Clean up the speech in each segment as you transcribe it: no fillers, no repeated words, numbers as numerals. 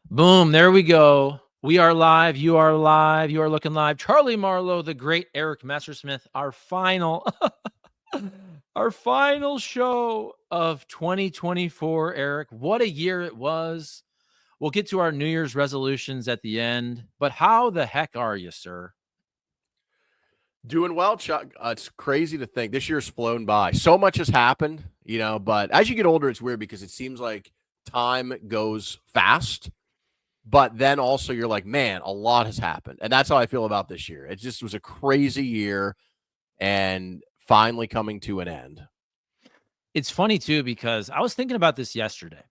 Boom, there we go. We are live. You are live. You are looking live. Charlie Marlow, the great Eric Messersmith, our final our final show of 2024, Eric. What a year it was. We'll get to our New Year's resolutions at the end, but how the heck are you, sir? Doing well, Chuck. It's crazy to think this year's flown by. So much has happened, but as you get older, it's weird because it seems like time goes fast, but then also you're like, man, a lot has happened. And that's how I feel about this year. It just was a crazy year and finally coming to an end. It's funny too because I was thinking about this yesterday.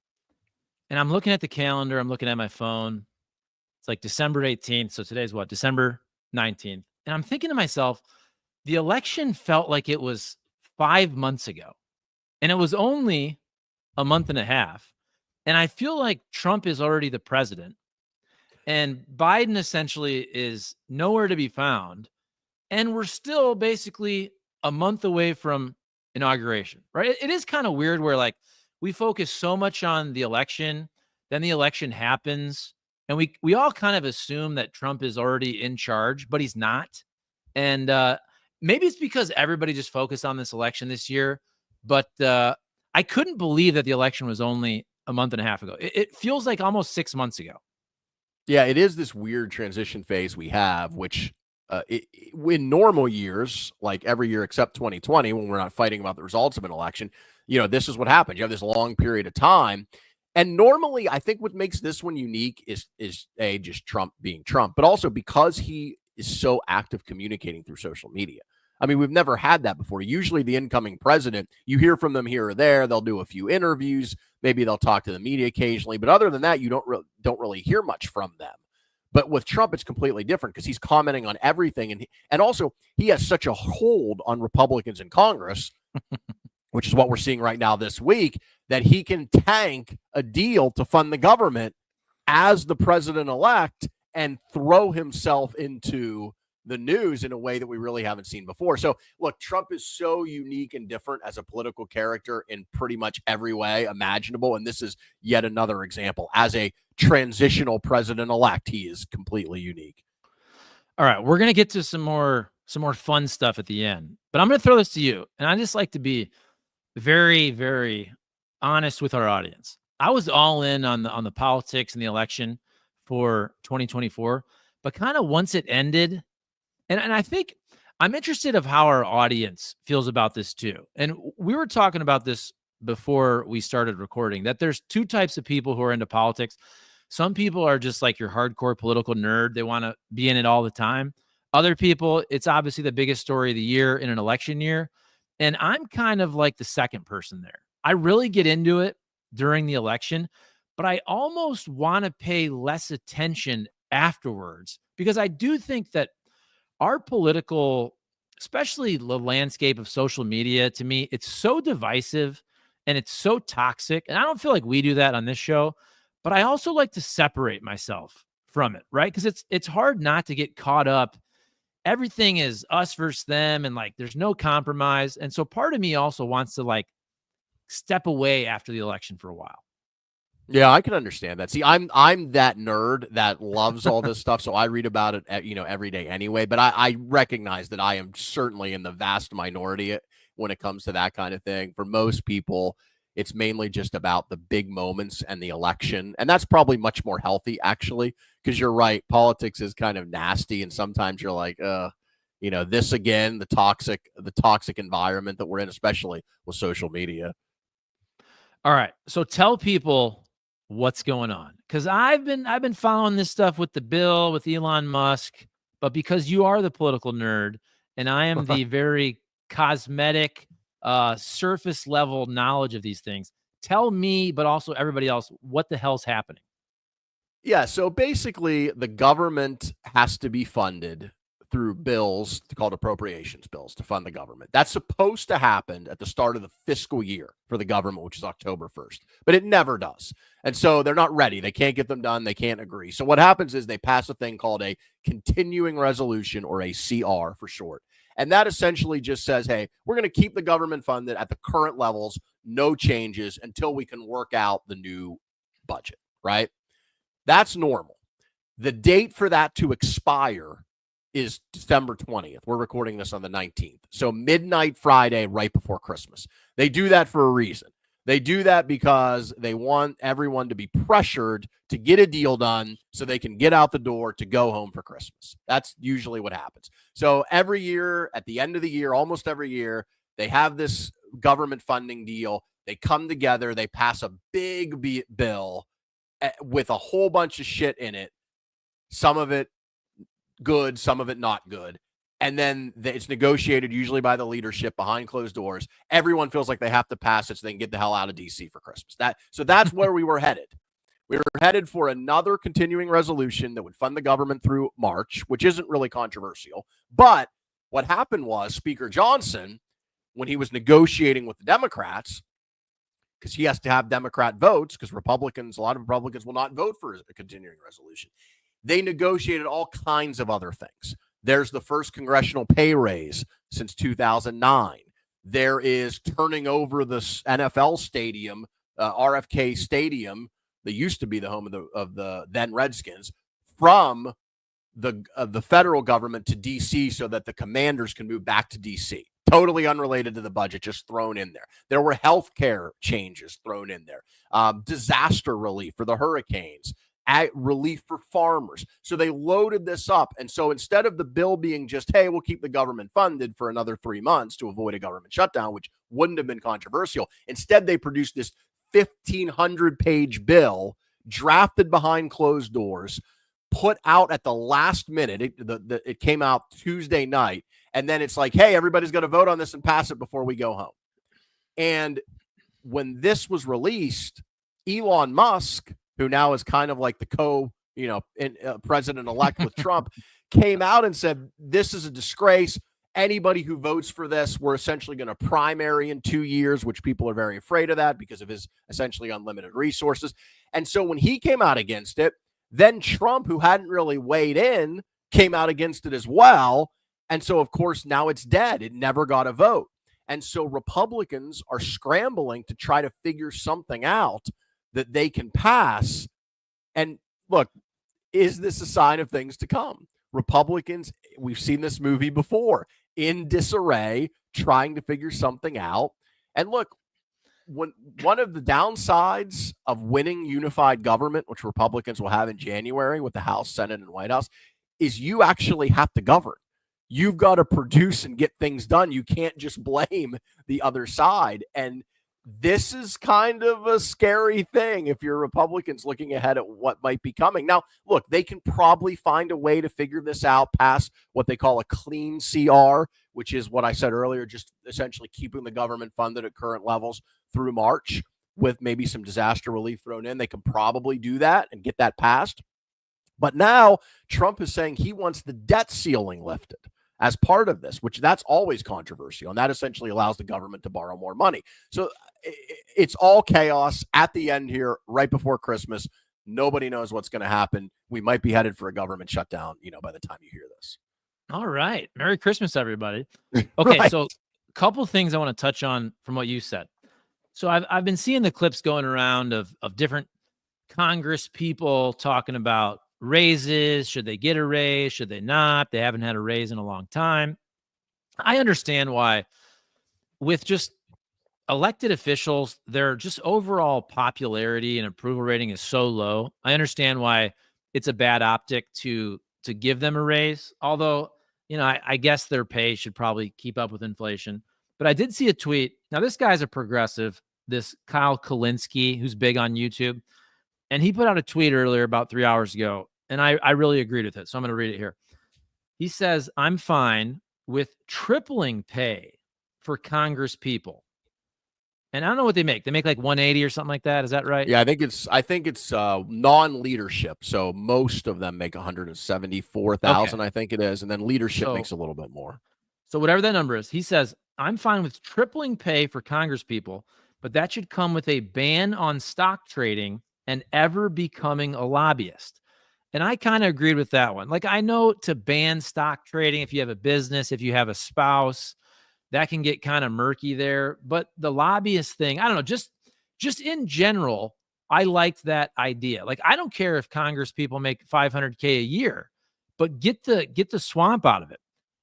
And I'm looking at the calendar, I'm looking at my phone. It's like December 18th, so today's what? December 19th. And I'm thinking to myself, the election felt like it was 5 months ago, and it was only a month and a half, and I feel like Trump is already the president, and Biden essentially is nowhere to be found, and we're still basically a month away from inauguration, right? It is kind of weird where, like, we focus so much on the election, then the election happens, and we all kind of assume that Trump is already in charge, but he's not. And maybe it's because everybody just focused on this election this year, but I couldn't believe that the election was only a month and a half ago. It feels like almost 6 months ago. Yeah, it is this weird transition phase we have, which in normal years, like every year except 2020, when we're not fighting about the results of an election, this is what happens. You have this long period of time. And normally, I think what makes this one unique is just Trump being Trump, but also because he is so active communicating through social media. I mean, we've never had that before. Usually, the incoming president, you hear from them here or there. They'll do a few interviews. Maybe they'll talk to the media occasionally, but other than that, you don't really hear much from them. But with Trump, it's completely different because he's commenting on everything, and also he has such a hold on Republicans in Congress, which is what we're seeing right now this week, that he can tank a deal to fund the government as the president-elect and throw himself into the news in a way that we really haven't seen before. So, look, Trump is so unique and different as a political character in pretty much every way imaginable, and this is yet another example. As a transitional president-elect, he is completely unique. All right, we're gonna get to some more fun stuff at the end, but I'm gonna throw this to you, and I just like to be very, very honest with our audience. I was all in on the politics and the election for 2024, but kind of once it ended, and I think I'm interested of how our audience feels about this too. And we were talking about this before we started recording, that there's two types of people who are into politics. Some people are just like your hardcore political nerd. They want to be in it all the time. Other people, it's obviously the biggest story of the year in an election year. And I'm kind of like the second person there. I really get into it during the election, but I almost want to pay less attention afterwards because I do think that our political, especially the landscape of social media, to me, it's so divisive and it's so toxic. And I don't feel like we do that on this show, but I also like to separate myself from it, right? Because it's hard not to get caught up. Everything is us versus them, and like there's no compromise. And so part of me also wants to like step away after the election for a while. Yeah, I can understand that. See, I'm that nerd that loves all this stuff, so I read about it, every day anyway. But I recognize that I am certainly in the vast minority when it comes to that kind of thing. For most people, it's mainly just about the big moments and the election, and that's probably much more healthy, actually, because you're right. Politics is kind of nasty, and sometimes you're like, this again, the toxic environment that we're in, especially with social media. All right, so tell people what's going on, because I've been following this stuff with the bill with Elon Musk, but because you are the political nerd and I am the very cosmetic, surface level knowledge of these things, tell me, but also everybody else, what the hell's happening. Yeah, so basically, the government has to be funded through bills called appropriations bills to fund the government. That's supposed to happen at the start of the fiscal year for the government, which is October 1st, but it never does. And so they're not ready. They can't get them done. They can't agree. So what happens is they pass a thing called a continuing resolution, or a CR for short. And that essentially just says, hey, we're going to keep the government funded at the current levels, no changes until we can work out the new budget, right? That's normal. The date for that to expire is December 20th. We're recording this on the 19th. So midnight Friday, right before Christmas. They do that for a reason. They do that because they want everyone to be pressured to get a deal done so they can get out the door to go home for Christmas. That's usually what happens. So every year, at the end of the year, almost every year, they have this government funding deal. They come together, they pass a big bill with a whole bunch of shit in it. Some of it good, some of it not good. And then it's negotiated usually by the leadership behind closed doors. Everyone feels like they have to pass it so they can get the hell out of DC for Christmas. So that's where we were headed. We were headed for another continuing resolution that would fund the government through March, which isn't really controversial. But what happened was Speaker Johnson, when he was negotiating with the Democrats, because he has to have Democrat votes, because a lot of Republicans will not vote for a continuing resolution. They negotiated all kinds of other things. There's the first congressional pay raise since 2009. There is turning over the NFL stadium, RFK Stadium, that used to be the home of the then Redskins, from the federal government to D.C. so that the Commanders can move back to D.C. Totally unrelated to the budget, just thrown in there. There were healthcare changes thrown in there, disaster relief for the hurricanes, relief for farmers. So they loaded this up. And so instead of the bill being just, hey, we'll keep the government funded for another 3 months to avoid a government shutdown, which wouldn't have been controversial, instead they produced this 1,500-page bill drafted behind closed doors, put out at the last minute. It came out Tuesday night. And then it's like, hey, everybody's going to vote on this and pass it before we go home. And when this was released, Elon Musk, who now is kind of like the president-elect with Trump, came out and said, this is a disgrace. Anybody who votes for this, we're essentially going to primary in 2 years, which people are very afraid of that because of his essentially unlimited resources. And so when he came out against it, then Trump, who hadn't really weighed in, came out against it as well. And so, of course, now it's dead. It never got a vote. And so Republicans are scrambling to try to figure something out that they can pass. And look, is this a sign of things to come? Republicans, we've seen this movie before, in disarray, trying to figure something out. And look, one of the downsides of winning unified government, which Republicans will have in January with the House, Senate, and White House, is you actually have to govern. You've got to produce and get things done. You can't just blame the other side. And this is kind of a scary thing if you're Republicans looking ahead at what might be coming. Now, look, they can probably find a way to figure this out past what they call a clean CR, which is what I said earlier, just essentially keeping the government funded at current levels through March with maybe some disaster relief thrown in. They can probably do that and get that passed. But now Trump is saying he wants the debt ceiling lifted as part of this, which that's always controversial. And that essentially allows the government to borrow more money. So it's all chaos at the end here, right before Christmas. Nobody knows what's going to happen. We might be headed for a government shutdown, by the time you hear this. All right. Merry Christmas, everybody. Okay. Right. So a couple things I want to touch on from what you said. So I've been seeing the clips going around of different Congress people talking about raises. Should they get a raise? Should they not? They haven't had a raise in a long time. I understand why with just elected officials, their just overall popularity and approval rating is so low. I understand why it's a bad optic to give them a raise. Although, I guess their pay should probably keep up with inflation. But I did see a tweet. Now, this guy's a progressive, this Kyle Kalinske, who's big on YouTube. And he put out a tweet earlier about 3 hours ago, and I really agreed with it. So I'm going to read it here. He says, I'm fine with tripling pay for Congress people. And I don't know what they make. They make like 180 or something like that. Is that right? Yeah, I think it's non-leadership. So most of them make 174,000, okay. I think it is. And then leadership makes a little bit more. So whatever that number is, he says, I'm fine with tripling pay for Congress people, but that should come with a ban on stock trading and ever becoming a lobbyist. And I kind of agreed with that one. Like, I know to ban stock trading, if you have a business, if you have a spouse, that can get kind of murky there. But the lobbyist thing, I don't know, just in general, I liked that idea. Like, I don't care if Congress people make $500K a year, but get the swamp out of it.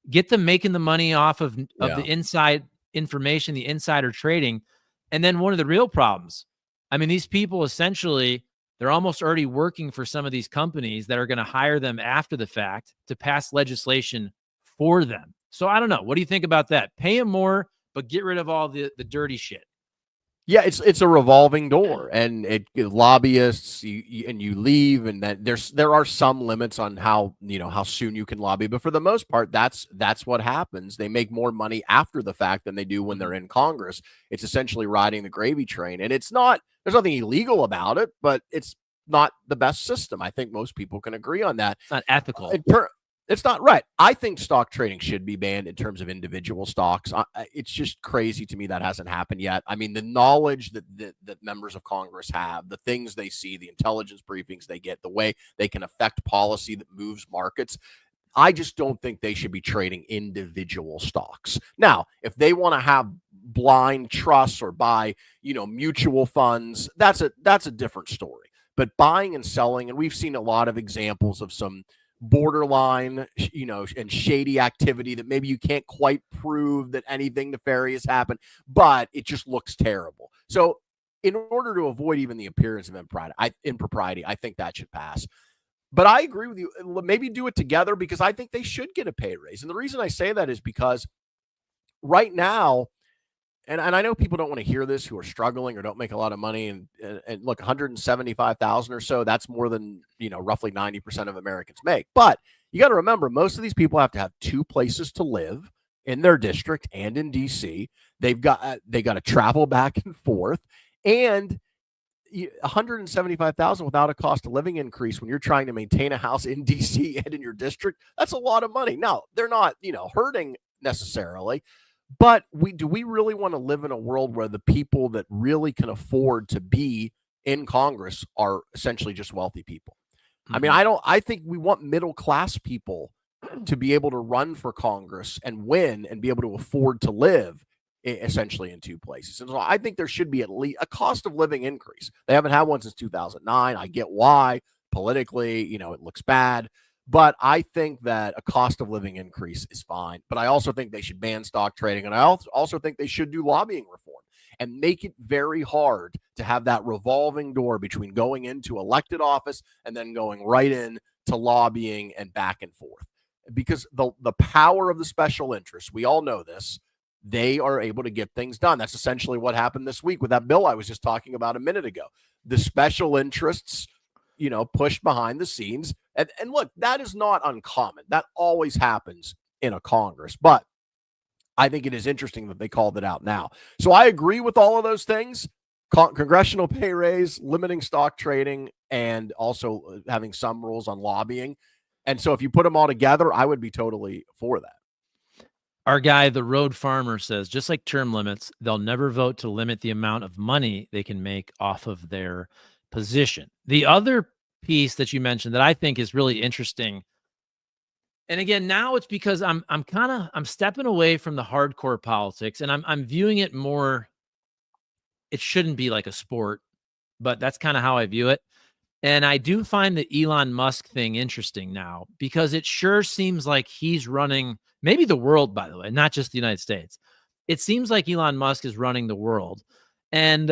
Get them making the money off of the inside information, the insider trading. And then one of the real problems, I mean, these people essentially, they're almost already working for some of these companies that are going to hire them after the fact to pass legislation for them. So I don't know. What do you think about that? Pay them more, but get rid of all the dirty shit. Yeah, it's a revolving door, and lobbyists, and you leave, and then there are some limits on how soon you can lobby, but for the most part, that's what happens. They make more money after the fact than they do when they're in Congress. It's essentially riding the gravy train, and there's nothing illegal about it, but it's not the best system. I think most people can agree on that. It's not ethical. It's not right. I think stock trading should be banned in terms of individual stocks. It's just crazy to me that hasn't happened yet. I mean, the knowledge that members of Congress have, the things they see, the intelligence briefings they get, the way they can affect policy that moves markets, I just don't think they should be trading individual stocks. Now, if they want to have blind trusts or buy, mutual funds, that's a different story. But buying and selling, and we've seen a lot of examples of some borderline, and shady activity that maybe you can't quite prove that anything nefarious happened, but it just looks terrible. So in order to avoid even the appearance of impropriety, I think that should pass. But I agree with you. Maybe do it together, because I think they should get a pay raise. And the reason I say that is because right now, and I know people don't want to hear this who are struggling or don't make a lot of money. And look, 175,000 or so, that's more than, roughly 90% of Americans make. But you got to remember, most of these people have to have two places to live in their district and in DC. They got to travel back and forth, and 175,000 without a cost of living increase when you're trying to maintain a house in DC and in your district, that's a lot of money. Now, they're not, hurting necessarily. But do we really want to live in a world where the people that really can afford to be in Congress are essentially just wealthy people? Mm-hmm. I mean, I think we want middle class people to be able to run for Congress and win and be able to afford to live essentially in two places. And so I think there should be at least a cost of living increase. They haven't had one since 2009. I get why politically, it looks bad. But I think that a cost of living increase is fine. But I also think they should ban stock trading. And I also think they should do lobbying reform and make it very hard to have that revolving door between going into elected office and then going right in to lobbying and back and forth. Because the power of the special interests, we all know this, they are able to get things done. That's essentially what happened this week with that bill I was just talking about a minute ago. The special interests, pushed behind the scenes. And look, that is not uncommon. That always happens in a Congress. But I think it is interesting that they called it out now. So I agree with all of those things. Congressional pay raise, limiting stock trading, and also having some rules on lobbying. And so if you put them all together, I would be totally for that. Our guy, the Road Farmer, says, just like term limits, they'll never vote to limit the amount of money they can make off of their position. The other piece that you mentioned that I think is really interesting, and again, now it's because I'm stepping away from the hardcore politics, and I'm viewing it more. It shouldn't be like a sport, but that's kind of how I view it. And I do find the Elon Musk thing interesting now, because it sure seems like he's running maybe the world, by the way, not just the United States. It seems like Elon Musk is running the world. And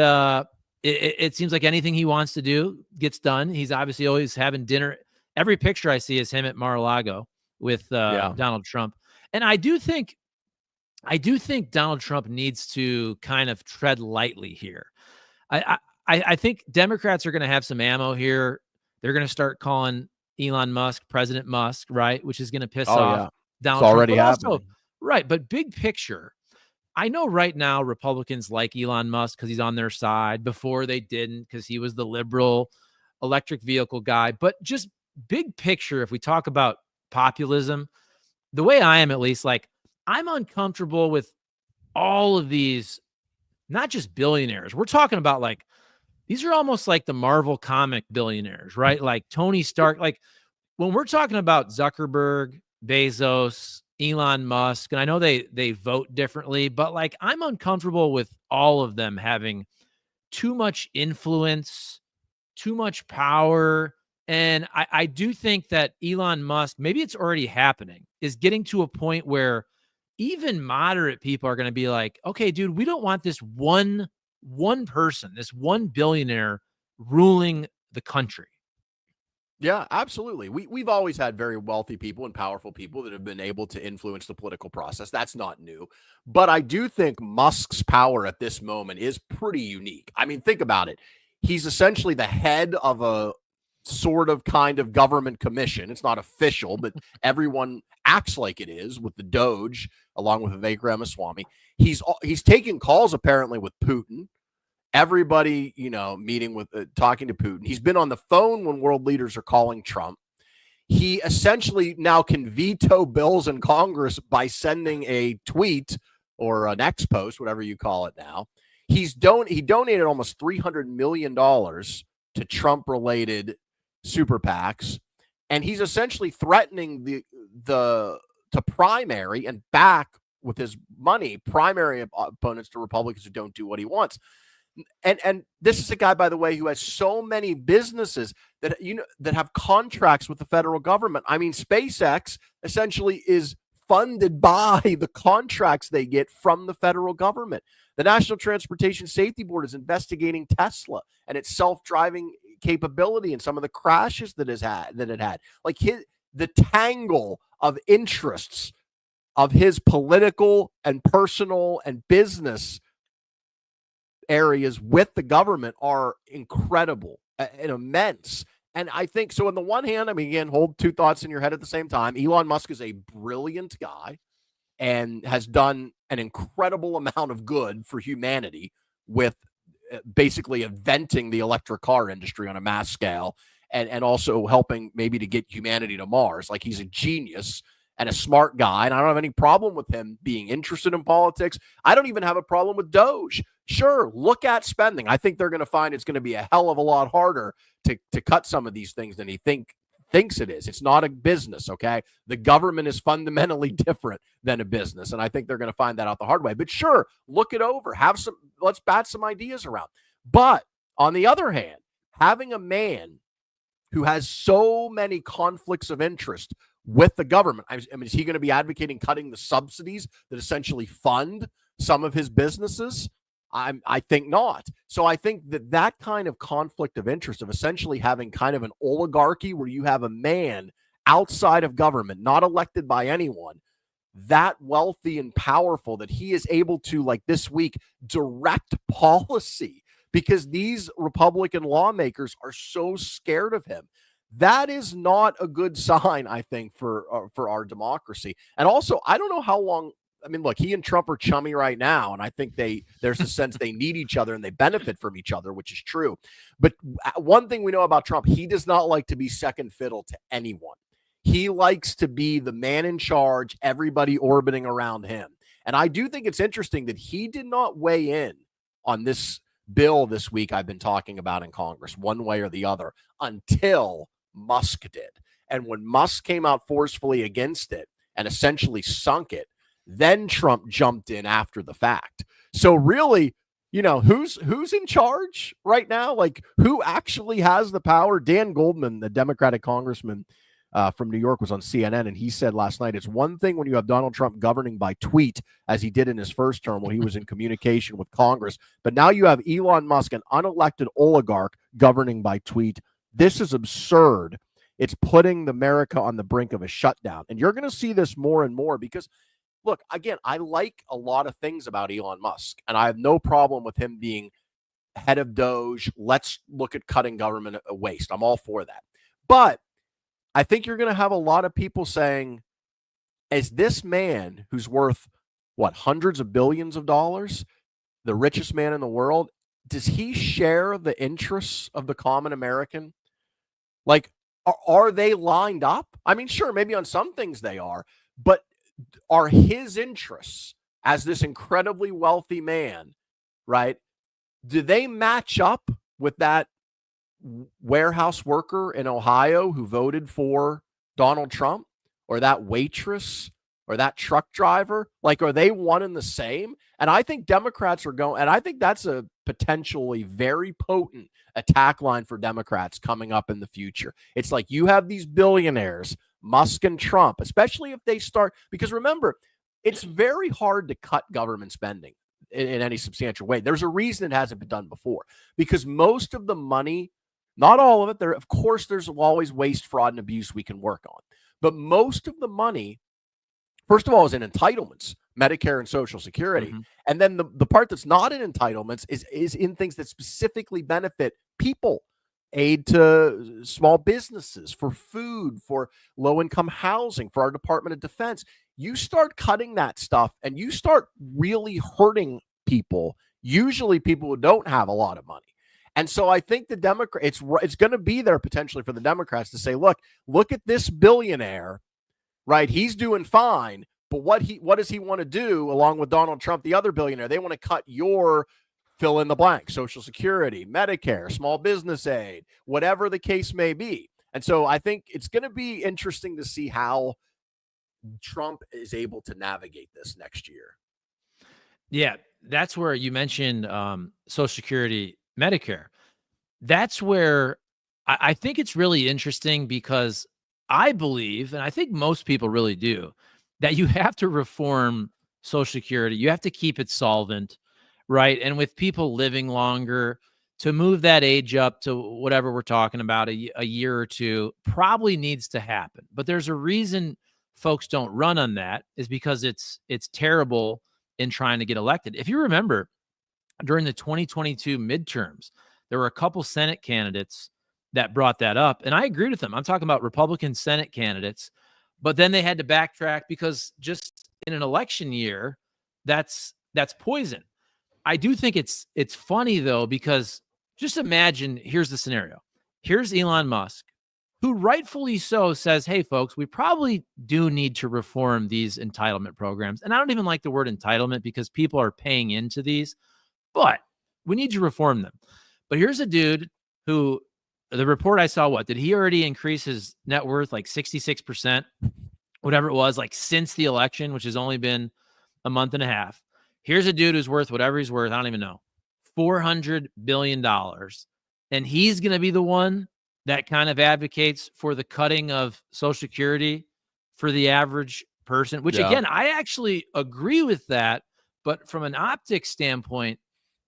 it seems like anything he wants to do gets done. He's obviously always having dinner. Every picture I see is him at Mar-a-Lago with Donald Trump. And I do think Donald Trump needs to kind of tread lightly here. I think Democrats are going to have some ammo here. They're going to start calling Elon Musk President Musk, right? Which is going to piss off Donald Trump. Already happening. Also, right. But big picture, I know right now Republicans like Elon Musk because he's on their side. Before they didn't, because he was the liberal electric vehicle guy. But just big picture, if we talk about populism, the way I am, at least, like, I'm uncomfortable with all of these, not just billionaires. We're talking about, like, these are almost like the Marvel comic billionaires, right? Like Tony Stark. Like, when we're talking about Zuckerberg, Bezos, Elon Musk, and I know they vote differently, but like, I'm uncomfortable with all of them having too much influence too much power. And I do think that Elon Musk, maybe it's already happening, is getting to a point where even moderate people are going to be like, okay, dude, we don't want this one person, this one billionaire ruling the country. Yeah, absolutely. We've always had very wealthy people and powerful people that have been able to influence the political process. That's not new. But I do think Musk's power at this moment is pretty unique. I mean, think about it. He's essentially the head of a sort of kind of government commission. It's not official, but everyone acts like it is with the Doge along with Vivek Ramaswamy. He's taking calls apparently with Putin. Everybody, meeting with, talking to Putin. He's been on the phone when world leaders are calling Trump. He essentially now can veto bills in Congress by sending a tweet or an X post, whatever you call it now. He donated almost $300 million to Trump-related super PACs, and he's essentially threatening to primary and back with his money primary opponents to Republicans who don't do what he wants. And this is a guy, by the way, who has so many businesses that that have contracts with the federal government. I mean, SpaceX essentially is funded by the contracts they get from the federal government. The National Transportation Safety Board is investigating Tesla and its self-driving capability and some of the crashes that it had. Like the tangle of interests of his political and personal and business areas with the government are incredible and immense. And I think so. On the one hand, I mean, again, hold two thoughts in your head at the same time. Elon Musk is a brilliant guy and has done an incredible amount of good for humanity with basically inventing the electric car industry on a mass scale and also helping maybe to get humanity to Mars. Like, he's a genius and a smart guy, and I don't have any problem with him being interested in politics. I don't even have a problem with Doge. Sure, look at spending. I think they're going to find it's going to be a hell of a lot harder to cut some of these things than he thinks it is. It's not a business, okay? The government is fundamentally different than a business, and I think they're going to find that out the hard way. But sure, look it over. Let's bat some ideas around. But on the other hand, having a man who has so many conflicts of interest with the government, I mean, is he going to be advocating cutting the subsidies that essentially fund some of his businesses? I think not. So I think that kind of conflict of interest of essentially having kind of an oligarchy where you have a man outside of government, not elected by anyone, that wealthy and powerful, that he is able to, like this week, direct policy because these Republican lawmakers are so scared of him. That is not a good sign, I think, for our democracy. And also, I don't know how long. I mean, look, he and Trump are chummy right now, and I think there's a sense they need each other and they benefit from each other, which is true. But one thing we know about Trump, he does not like to be second fiddle to anyone. He likes to be the man in charge, everybody orbiting around him. And I do think it's interesting that he did not weigh in on this bill this week I've been talking about in Congress, one way or the other, until Musk did. And when Musk came out forcefully against it and essentially sunk it, then Trump jumped in after the fact. So really, who's in charge right now? Like, who actually has the power? Dan Goldman, the Democratic congressman from New York, was on CNN, and he said last night, it's one thing when you have Donald Trump governing by tweet, as he did in his first term when he was in communication with Congress. But now you have Elon Musk, an unelected oligarch, governing by tweet. This is absurd. It's putting America on the brink of a shutdown. And you're going to see this more and more because, look, again, I like a lot of things about Elon Musk, and I have no problem with him being head of Doge. Let's look at cutting government waste. I'm all for that. But I think you're going to have a lot of people saying, is this man who's worth, hundreds of billions of dollars, the richest man in the world, does he share the interests of the common American? Like, are they lined up? I mean, sure, maybe on some things they are, but are his interests as this incredibly wealthy man, right? Do they match up with that warehouse worker in Ohio who voted for Donald Trump, or that waitress, or that truck driver? Like, are they one and the same? And I think Democrats are going, and I think that's a potentially very potent attack line for Democrats coming up in the future. It's like you have these billionaires, Musk and Trump, especially if they start, because remember, it's very hard to cut government spending in any substantial way. There's a reason it hasn't been done before, because most of the money, not all of it, there, of course, there's always waste, fraud, and abuse we can work on. But most of the money, first of all, is in entitlements, Medicare and Social Security. Mm-hmm. And then the part that's not in entitlements is in things that specifically benefit people, aid to small businesses, for food, for low-income housing, for our Department of Defense. You start cutting that stuff and you start really hurting people, usually people who don't have a lot of money. And so I think the Democrats, it's going to be there potentially for the Democrats to say, look at this billionaire, right? He's doing fine, but what does he want to do along with Donald Trump, the other billionaire? They want to cut your fill in the blank, Social Security, Medicare, small business aid, whatever the case may be. And so I think it's going to be interesting to see how Trump is able to navigate this next year. Yeah, that's where you mentioned Social Security, Medicare. That's where I think it's really interesting, because I believe, and I think most people really do, that you have to reform Social Security. You have to keep it solvent, right? And with people living longer, to move that age up to whatever we're talking about, a year or two, probably needs to happen. But there's a reason folks don't run on that, is because it's terrible in trying to get elected. If you remember, during the 2022 midterms, there were a couple Senate candidates that brought that up, and I agreed with them. I'm talking about Republican Senate candidates, but then they had to backtrack, because just in an election year, that's poison. I do think it's funny though, because just imagine, here's the scenario. Here's Elon Musk, who rightfully so says, hey folks, we probably do need to reform these entitlement programs. And I don't even like the word entitlement, because people are paying into these, but we need to reform them. But here's a dude who, the report I saw, what did he already increase his net worth like 66%, whatever it was, like since the election, which has only been a month and a half. Here's a dude who's worth whatever he's worth, I don't even know, $400 billion. And he's going to be the one that kind of advocates for the cutting of Social Security for the average person, which again, I actually agree with that. But from an optics standpoint,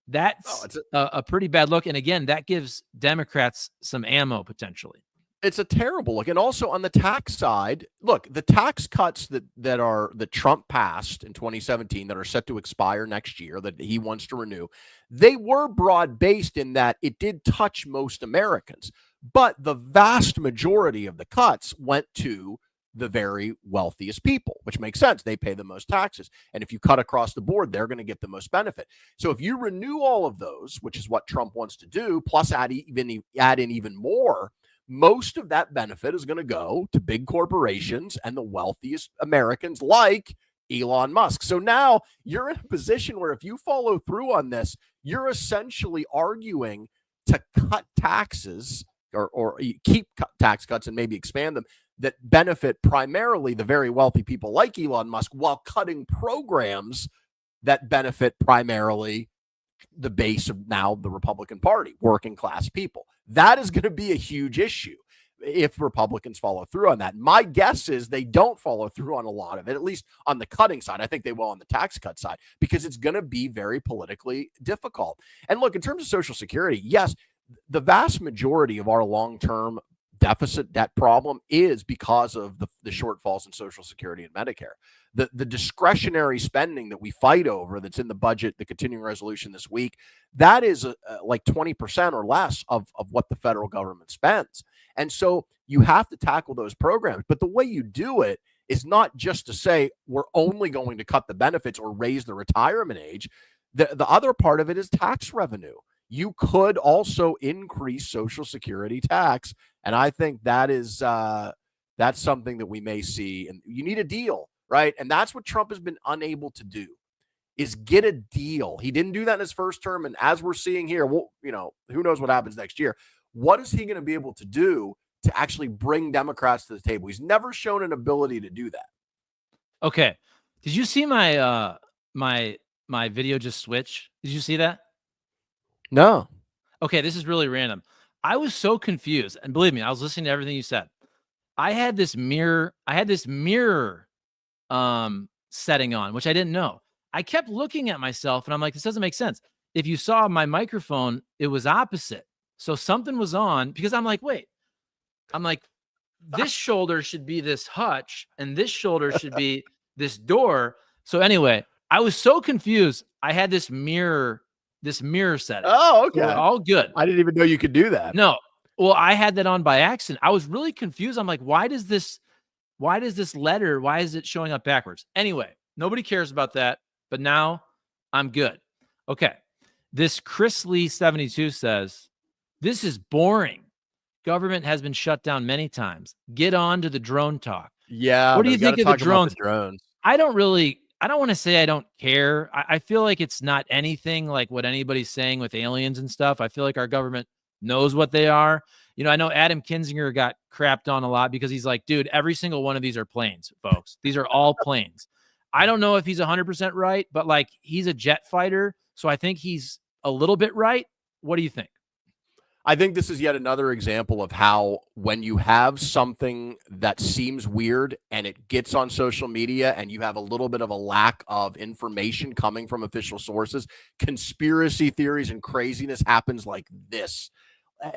that's a pretty bad look. And again, that gives Democrats some ammo potentially. It's a terrible look. And also on the tax side, look, the tax cuts that Trump passed in 2017 that are set to expire next year, that he wants to renew, they were broad-based in that it did touch most Americans. But the vast majority of the cuts went to the very wealthiest people, which makes sense. They pay the most taxes. And if you cut across the board, they're going to get the most benefit. So if you renew all of those, which is what Trump wants to do, plus add in even more, most of that benefit is going to go to big corporations and the wealthiest Americans like Elon Musk. So now you're in a position where if you follow through on this, you're essentially arguing to cut taxes or keep tax cuts and maybe expand them that benefit primarily the very wealthy people like Elon Musk, while cutting programs that benefit primarily the base of now the Republican Party, working class people. That is going to be a huge issue if Republicans follow through on that. My guess is they don't follow through on a lot of it, at least on the cutting side. I think they will on the tax cut side, because it's going to be very politically difficult. And look, in terms of Social Security, yes, the vast majority of our long-term deficit debt problem is because of the shortfalls in Social Security and Medicare. The discretionary spending that we fight over that's in the budget, the continuing resolution this week, that is like 20% or less of what the federal government spends. And so you have to tackle those programs. But the way you do it is not just to say we're only going to cut the benefits or raise the retirement age. The other part of it is tax revenue. You could also increase Social Security tax. And I think that is that's something that we may see. And you need a deal, right? And that's what Trump has been unable to do, is get a deal. He didn't do that in his first term. And as we're seeing here, well, who knows what happens next year? What is he going to be able to do to actually bring Democrats to the table? He's never shown an ability to do that. Okay. Did you see my video just switch? Did you see that? No. Okay, this is really random. I was so confused, and believe me, I was listening to everything you said. I had this mirror setting on, which I didn't know. I kept looking at myself and I'm like, this doesn't make sense. If you saw my microphone, it was opposite. So something was on because I'm like, wait, I'm like, this shoulder should be this hutch and this shoulder should be this door. So anyway, I was so confused. I had this mirror setting. Oh, So we're okay. all good. I didn't even know you could do that. No. Well, I had that on by accident. I was really confused. I'm like, why is it showing up backwards? Anyway, nobody cares about that, but now I'm good. Okay. This Chris Lee 72 says, this is boring. Government has been shut down many times. Get on to the drone talk. Yeah, What do we you got think to of the talk about the drones? drones. I don't want to say I don't care. I feel like it's not anything like what anybody's saying with aliens and stuff. I feel like our government knows what they are. I know Adam Kinzinger got crapped on a lot because he's like, dude, every single one of these are planes, folks. These are all planes. I don't know if he's 100% right, but like he's a jet fighter. So I think he's a little bit right. What do you think? I think this is yet another example of how when you have something that seems weird and it gets on social media and you have a little bit of a lack of information coming from official sources, conspiracy theories and craziness happens like this.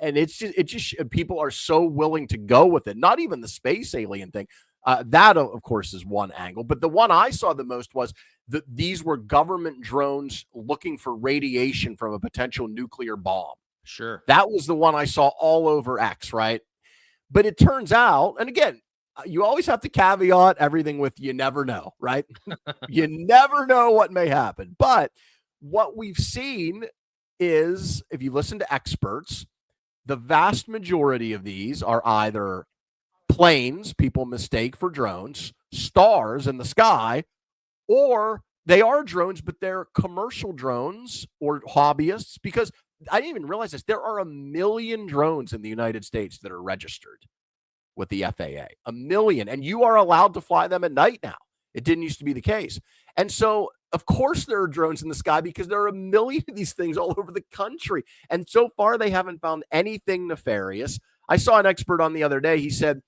And it just people are so willing to go with it. Not even the space alien thing. That, of course, is one angle. But the one I saw the most was that these were government drones looking for radiation from a potential nuclear bomb. Sure. That was the one I saw all over X, right? But it turns out, and again, you always have to caveat everything with you never know, right? You never know what may happen. But what we've seen is, if you listen to experts, the vast majority of these are either planes people mistake for drones, stars in the sky, or they are drones, but they're commercial drones or hobbyists because I didn't even realize this. There are 1 million drones in the United States that are registered with the FAA. 1 million. And you are allowed to fly them at night now. It didn't used to be the case. And so, of course, there are drones in the sky because there are 1 million of these things all over the country. And so far, they haven't found anything nefarious. I saw an expert on the other day. He said,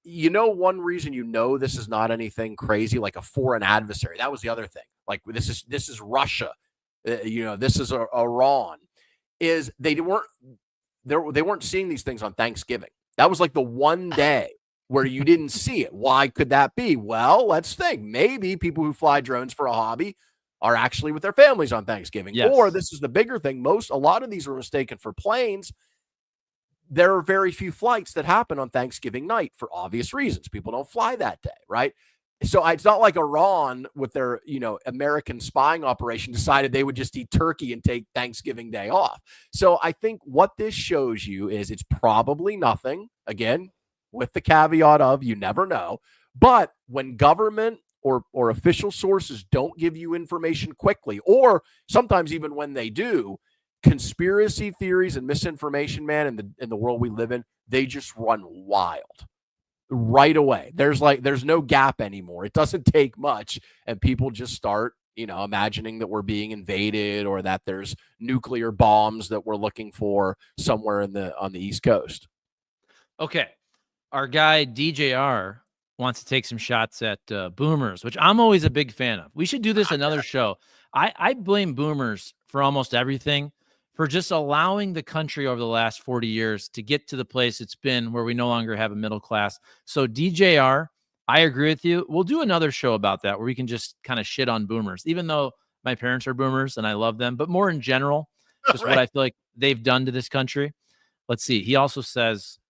one reason this is not anything crazy, like a foreign adversary. That was the other thing. Like this is Russia. This is Iran. Is they weren't seeing these things on Thanksgiving. That was like the one day where you didn't see it. Why could that be? Well, let's think. Maybe people who fly drones for a hobby are actually with their families on Thanksgiving. Yes. Or this is the bigger thing. A lot of these were mistaken for planes. There are very few flights that happen on Thanksgiving night for obvious reasons. People don't fly that day, right? So it's not like Iran with their, American spying operation decided they would just eat turkey and take Thanksgiving Day off. So I think what this shows you is it's probably nothing, again, with the caveat of you never know. But when government or official sources don't give you information quickly, or sometimes even when they do, conspiracy theories and misinformation, man, in the world we live in, they just run wild. Right away. There's no gap anymore. It doesn't take much. And people just start, imagining that we're being invaded or that there's nuclear bombs that we're looking for somewhere on the East Coast. Okay. Our guy DJR wants to take some shots at boomers, which I'm always a big fan of. We should do this another show. I blame boomers for almost everything, for just allowing the country over the last 40 years to get to the place it's been where we no longer have a middle class. So DJR, I agree with you. We'll do another show about that where we can just kind of shit on boomers, even though my parents are boomers and I love them, but more in general, just Right. what I feel like they've done to this country. Let's see. He also says,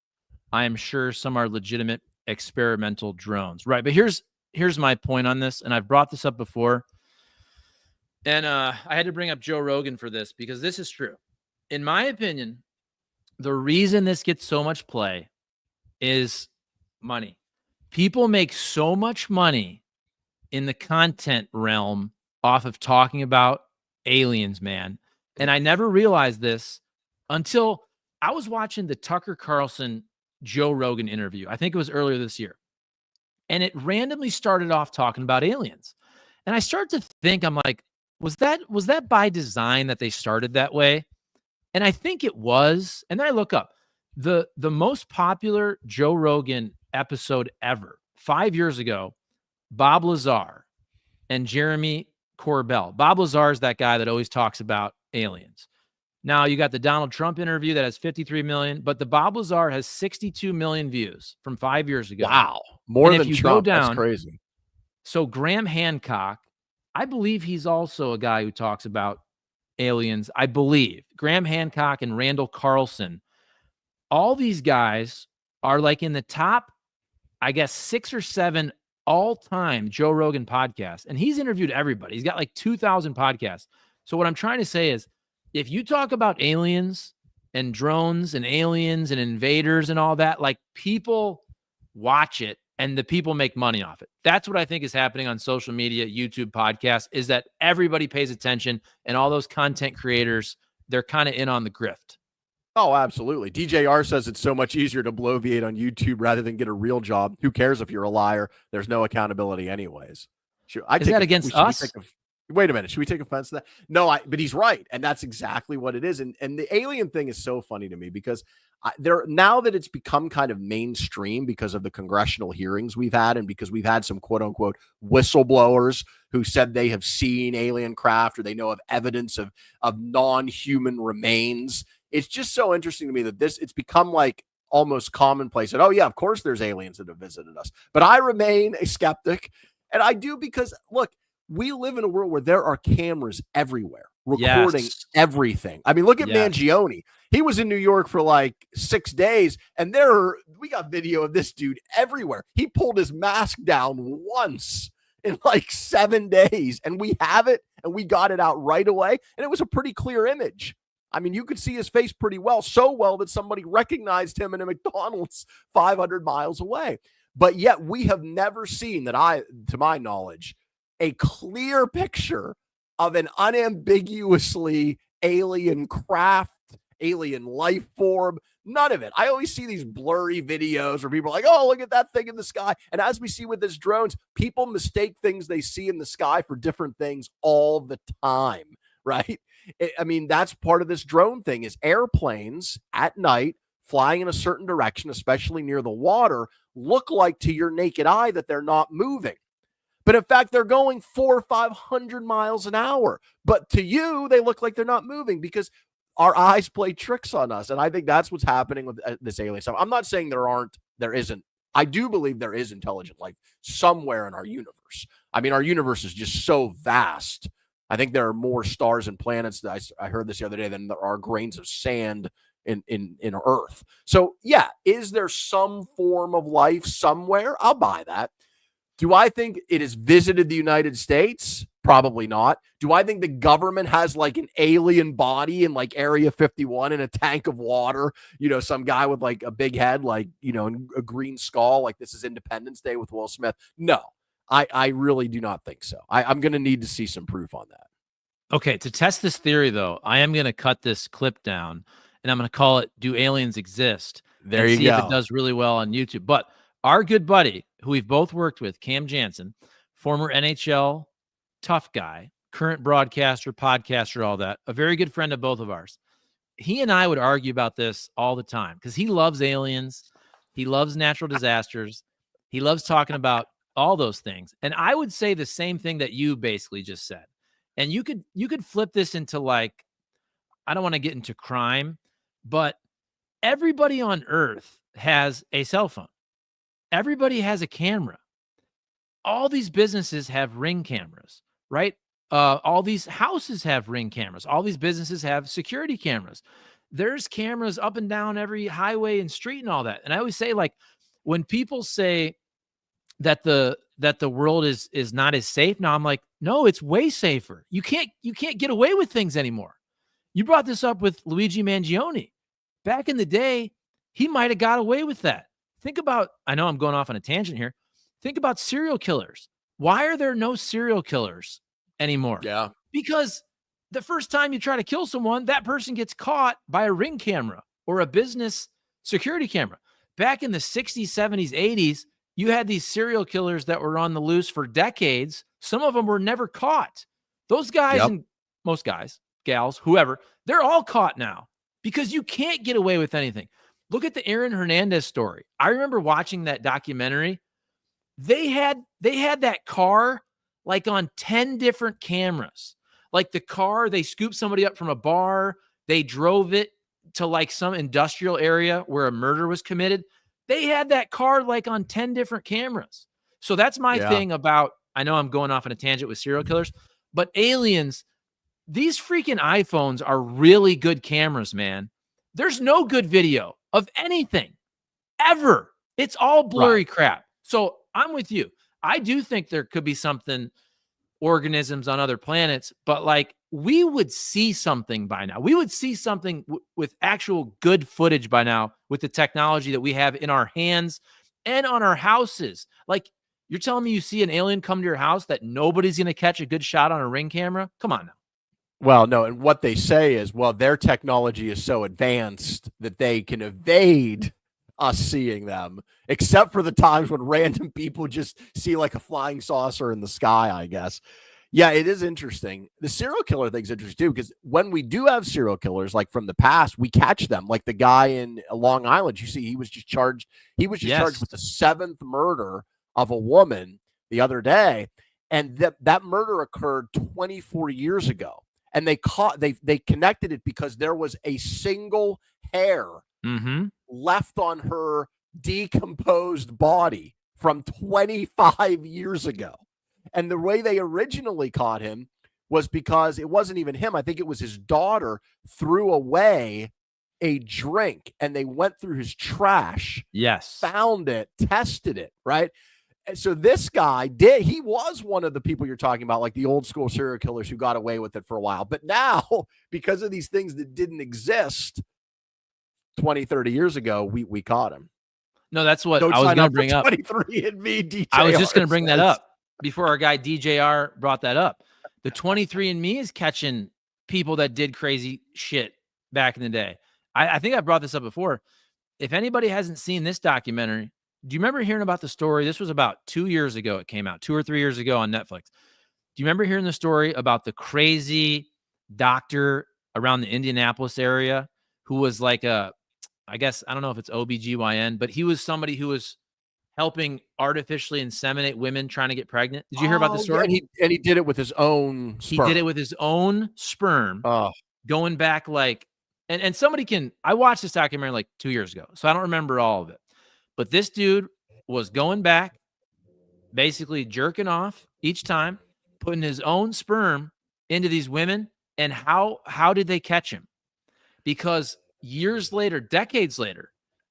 I am sure some are legitimate experimental drones. Right. But here's my point on this. And I've brought this up before. And I had to bring up Joe Rogan for this because this is true. In my opinion, the reason this gets so much play is money. People make so much money in the content realm off of talking about aliens, man. And I never realized this until I was watching the Tucker Carlson Joe Rogan interview. I think it was earlier this year. and it randomly started off talking about aliens. And I start to think, I'm like, was that by design that they started that way? And I think it was. And then I look up the most popular Joe Rogan episode ever 5 years ago, Bob Lazar and Jeremy Corbell. Bob Lazar is that guy that always talks about aliens. Now you got the Donald Trump interview that has 53 million, but the Bob Lazar has 62 million views from 5 years ago. Wow. More And than if you Trump. go down, That's crazy. so Graham Hancock, I believe he's also a guy who talks about aliens. I believe Graham Hancock and Randall Carlson, all these guys are like in the top, I guess, 6 or 7 all-time Joe Rogan podcasts. And he's interviewed everybody. He's got like 2,000 podcasts. So what I'm trying to say is, if you talk about aliens and drones and aliens and invaders and all that, like, people watch it and the people make money off it. That's what I think is happening on social media, YouTube, podcasts, is that everybody pays attention, and all those content creators, they're kind of in on the grift. Oh, absolutely. DJR says it's so much easier to bloviate on YouTube rather than get a real job. Who cares if you're a liar? There's no accountability anyways. Is that against us? Wait a minute. Should we take offense to that? No, but he's right. And that's exactly what it is. And the alien thing is so funny to me because now that it's become kind of mainstream because of the congressional hearings we've had, and because we've had some quote unquote whistleblowers who said they have seen alien craft or they know of evidence of non-human remains. It's just so interesting to me that it's become like almost commonplace. And, oh yeah, of course there's aliens that have visited us, but I remain a skeptic. And I do, because look, we live in a world where there are cameras everywhere recording everything. I mean, look at Mangione. He was in New York for like 6 days, and we got video of this dude everywhere. He pulled his mask down once in like 7 days, and we have it, and we got it out right away, and it was a pretty clear image. I mean, you could see his face pretty well, so well that somebody recognized him in a McDonald's 500 miles away. But yet we have never seen, to my knowledge, a clear picture of an unambiguously alien craft, alien life form. None of it. I always see these blurry videos where people are like, oh, look at that thing in the sky. And as we see with this drones, people mistake things they see in the sky for different things all the time, right? I mean, that's part of this drone thing, is airplanes at night flying in a certain direction, especially near the water, look like to your naked eye that they're not moving. But in fact, they're going 400 or 500 miles an hour. But to you, they look like they're not moving because our eyes play tricks on us. And I think that's what's happening with this alien stuff. I'm not saying there isn't. I do believe there is intelligent life somewhere in our universe. I mean, our universe is just so vast. I think there are more stars and planets. I heard this the other day than there are grains of sand in Earth. So yeah, is there some form of life somewhere? I'll buy that. Do I think it has visited the United States? Probably not. Do I think the government has like an alien body in like Area 51 in a tank of water? You know, some guy with like a big head, like, you know, a green skull, like this is Independence Day with Will Smith. No, I really do not think so. I'm going to need to see some proof on that. Okay, to test this theory, though, I am going to cut this clip down, and I'm going to call it, Do Aliens Exist? There you see go. If it does really well on YouTube. But our good buddy, who we've both worked with, Cam Jansen, former NHL tough guy, current broadcaster, podcaster, all that, a very good friend of both of ours. He and I would argue about this all the time because he loves aliens. He loves natural disasters. He loves talking about all those things. And I would say the same thing that you basically just said. And you could flip this into, like, I don't want to get into crime, but everybody on Earth has a cell phone. Everybody has a camera. All these businesses have Ring cameras, right? All these houses have Ring cameras. All these businesses have security cameras. There's cameras up and down every highway and street and all that. And I always say, like, when people say that the world is not as safe now, I'm like, no, it's way safer. You can't get away with things anymore. You brought this up with Luigi Mangione. Back in the day, he might have got away with that. Think about, I know I'm going off on a tangent here. Think about serial killers. Why are there no serial killers anymore? Yeah. Because the first time you try to kill someone, that person gets caught by a Ring camera or a business security camera. Back in the 60s, 70s, 80s, you had these serial killers that were on the loose for decades. Some of them were never caught. Those guys Yep. and most guys, gals, whoever, they're all caught now because you can't get away with anything. Look at the Aaron Hernandez story. I remember watching that documentary. They had that car like on 10 different cameras. Like the car, they scooped somebody up from a bar, they drove it to like some industrial area where a murder was committed. They had that car like on 10 different cameras. So that's my Yeah. thing about, I know I'm going off on a tangent with serial killers, but aliens, these freaking iPhones are really good cameras, man. There's no good video of anything ever. It's all blurry crap. So I'm with you. I do think there could be something, organisms on other planets, but like we would see something by now. We would see something with actual good footage by now with the technology that we have in our hands and on our houses. Like you're telling me you see an alien come to your house that nobody's going to catch a good shot on a Ring camera? Come on now. Well, no, and what they say is, well, their technology is so advanced that they can evade us seeing them, except for the times when random people just see like a flying saucer in the sky, I guess. Yeah, it is interesting. The serial killer thing's interesting too, because when we do have serial killers, like from the past, we catch them. Like the guy in Long Island, you see, he was just charged. He was just charged with the 7th murder of a woman the other day, and that murder occurred 24 years ago. And they connected it because there was a single hair left on her decomposed body from 25 years ago. And the way they originally caught him was because it wasn't even him. I think it was his daughter threw away a drink and they went through his trash. Yes. Found it, tested it, right? And so this guy he was one of the people you're talking about, like the old school serial killers who got away with it for a while. But now, because of these things that didn't exist 20, 30 years ago, we caught him. No, that's what I was going to bring up. 23andMe DJR. I was just going to bring that up before our guy DJR brought that up. The 23andMe is catching people that did crazy shit back in the day. I think I brought this up before. If anybody hasn't seen this documentary, do you remember hearing about the story? This was about 2 years ago. It came out 2 or 3 years ago on Netflix. Do you remember hearing the story about the crazy doctor around the Indianapolis area who was like I guess, I don't know if it's OBGYN, but he was somebody who was helping artificially inseminate women trying to get pregnant. Did you hear about the story? Yeah, and he did it with his own sperm. He did it with his own sperm. Going back like, and somebody I watched this documentary like 2 years ago, so I don't remember all of it. But this dude was going back, basically jerking off each time, putting his own sperm into these women. And how did they catch him? Because years later, decades later,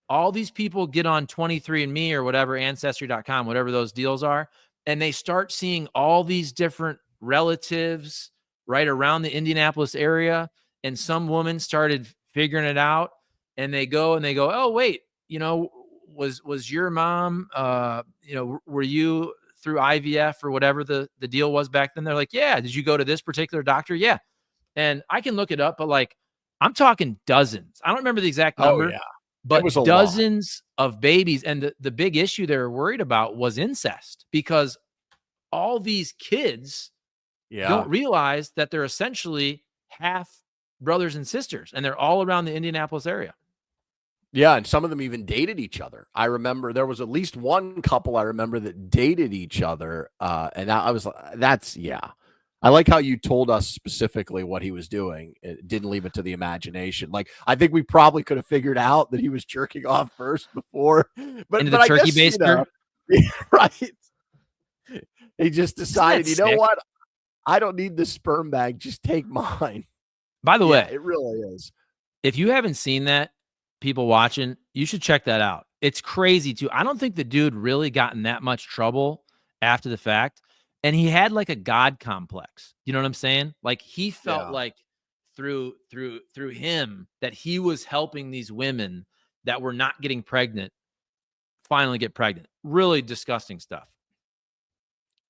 all these people get on 23andMe or whatever, Ancestry.com, whatever those deals are, and they start seeing all these different relatives right around the Indianapolis area. And some woman started figuring it out, and they go, oh, wait, was your mom, were you through IVF or whatever the deal was back then? They're like, yeah. Did you go to this particular doctor? Yeah. And I can look it up, but like, I'm talking dozens. I don't remember the exact number, but dozens of babies. And the big issue they were worried about was incest, because all these kids don't realize that they're essentially half brothers and sisters, and they're all around the Indianapolis area. Yeah, and some of them even dated each other. I remember there was at least one couple I remember that dated each other, and I was I like how you told us specifically what he was doing. It didn't leave it to the imagination. Like, I think we probably could have figured out that he was jerking off first before. But into the turkey baster, right? He just decided, you know what? I don't need this sperm bag. Just take mine. By the way, it really is. If you haven't seen that, people watching, you should check that out. It's crazy too. I don't think the dude really got in that much trouble after the fact. And he had like a God complex. You know what I'm saying? Like he felt like through him that he was helping these women that were not getting pregnant finally get pregnant. Really disgusting stuff.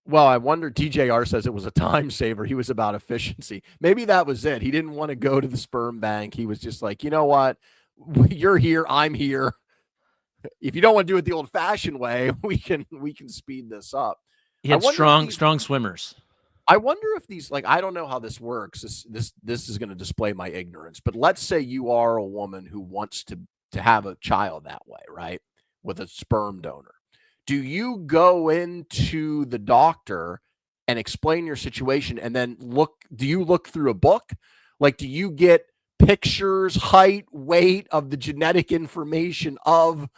Well, I wonder, TJR says it was a time saver. He was about efficiency. Maybe that was it. He didn't want to go to the sperm bank. He was just like, you know what? You're here. I'm here. if you don't want to do it the old-fashioned way, we can speed this up. He I had wonder if strong swimmers. I wonder if these, like, I don't know how this works. This is going to display my ignorance. But let's say you are a woman who wants to have a child that way, right? With a sperm donor. Do you go into the doctor and explain your situation and then do you look through a book? Like, do you get pictures, height, weight of the genetic information of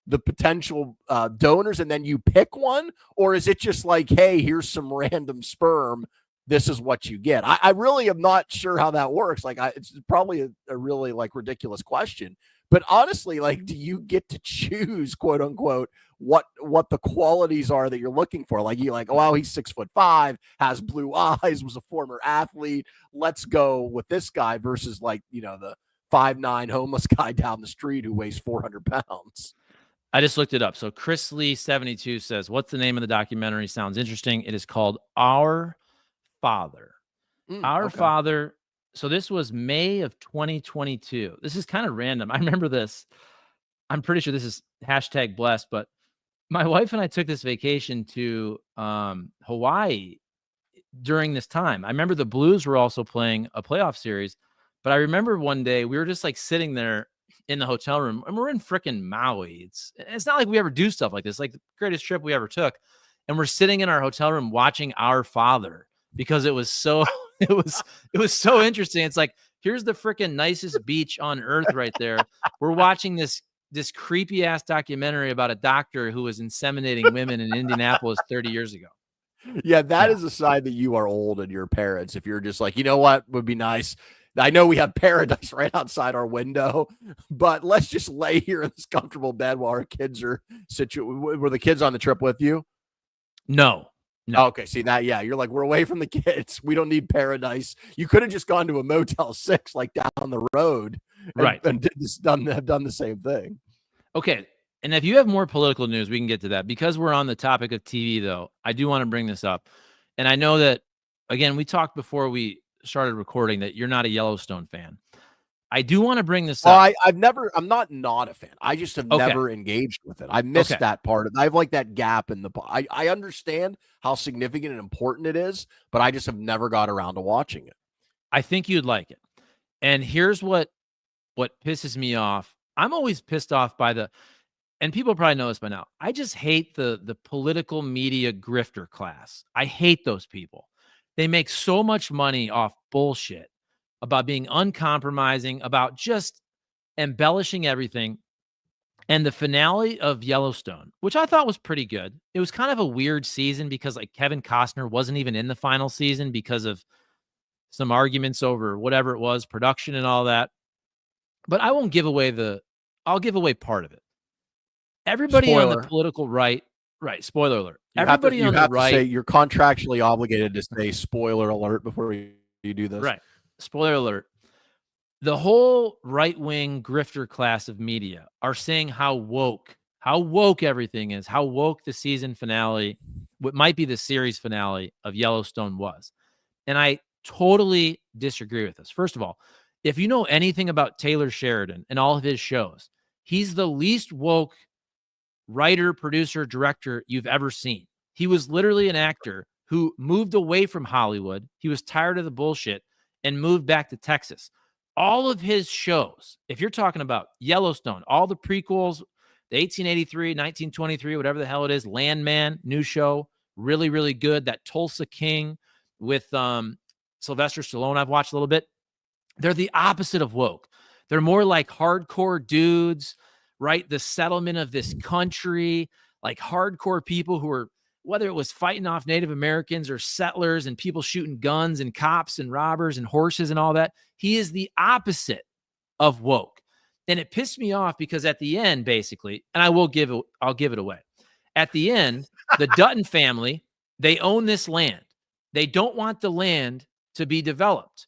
the potential donors and then you pick one? Or is it just like, hey, here's some random sperm, this is what you get? I really am not sure how that works. Like, it's probably a really like ridiculous question, but honestly, like, do you get to choose, quote unquote, what the qualities are that you're looking for? Like, you're like, oh wow, he's 6'5", has blue eyes, was a former athlete, let's go with this guy, versus like, the 5'9" homeless guy down the street who weighs 400 pounds. I just looked it up. So Chris Lee 72 says, what's the name of the documentary? Sounds interesting. It is called Our Father. Our Okay. Father. So this was May of 2022. This is kind of random. I remember this. I'm pretty sure this is #blessed, but my wife and I took this vacation to Hawaii during this time. I remember the Blues were also playing a playoff series, but I remember one day we were just like sitting there in the hotel room, and we're in freaking Maui. It's not like we ever do stuff like this, like the greatest trip we ever took. And we're sitting in our hotel room watching Our Father because it was so it was so interesting. It's like, here's the freaking nicest beach on earth right there. We're watching this creepy ass documentary about a doctor who was inseminating women in Indianapolis 30 years ago. Yeah, that is a sign that you are old and your parents. If you're just like, you know what would be nice? I know we have paradise right outside our window, but let's just lay here in this comfortable bed while our kids are situated. Were the kids on the trip with you? No. Okay, see that? Yeah, you're like, we're away from the kids. We don't need paradise. You could have just gone to a Motel 6 like down the road, right? And have done the same thing. Okay, and if you have more political news, we can get to that. Because we're on the topic of TV, though, I do want to bring this up, and I know that, again, we talked before we started recording that you're not a Yellowstone fan. I do want to bring this up. I'm not a fan. I just have never engaged with it. I missed that part. I have like that gap in the, I understand how significant and important it is, but I just have never got around to watching it. I think you'd like it. And here's what pisses me off. I'm always pissed off by and people probably know this by now, I just hate the political media grifter class. I hate those people. They make so much money off bullshit, about being uncompromising, about just embellishing everything. And the finale of Yellowstone, which I thought was pretty good. It was kind of a weird season because like Kevin Costner wasn't even in the final season because of some arguments over whatever it was, production and all that. But I won't give away I'll give away part of it. Everybody on the political right, spoiler alert. Everybody on the right, say you're contractually obligated to say spoiler alert before you do this. Right. Spoiler alert. The whole right-wing grifter class of media are saying how woke everything is, how woke the season finale, what might be the series finale of Yellowstone was. And I totally disagree with this. First of all, if you know anything about Taylor Sheridan and all of his shows, he's the least woke writer, producer, director you've ever seen. He was literally an actor who moved away from Hollywood. He was tired of the bullshit and moved back to Texas. All of his shows, if you're talking about Yellowstone, all the prequels, the 1883, 1923, whatever the hell it is, Landman, new show, really, really good. That Tulsa King with Sylvester Stallone, I've watched a little bit. They're the opposite of woke. They're more like hardcore dudes, right? The settlement of this country, like hardcore people who are, whether it was fighting off Native Americans or settlers and people shooting guns and cops and robbers and horses and all that. He is the opposite of woke. And it pissed me off because at the end, basically, and I'll give it away. At the end, the Dutton family, they own this land. They don't want the land to be developed.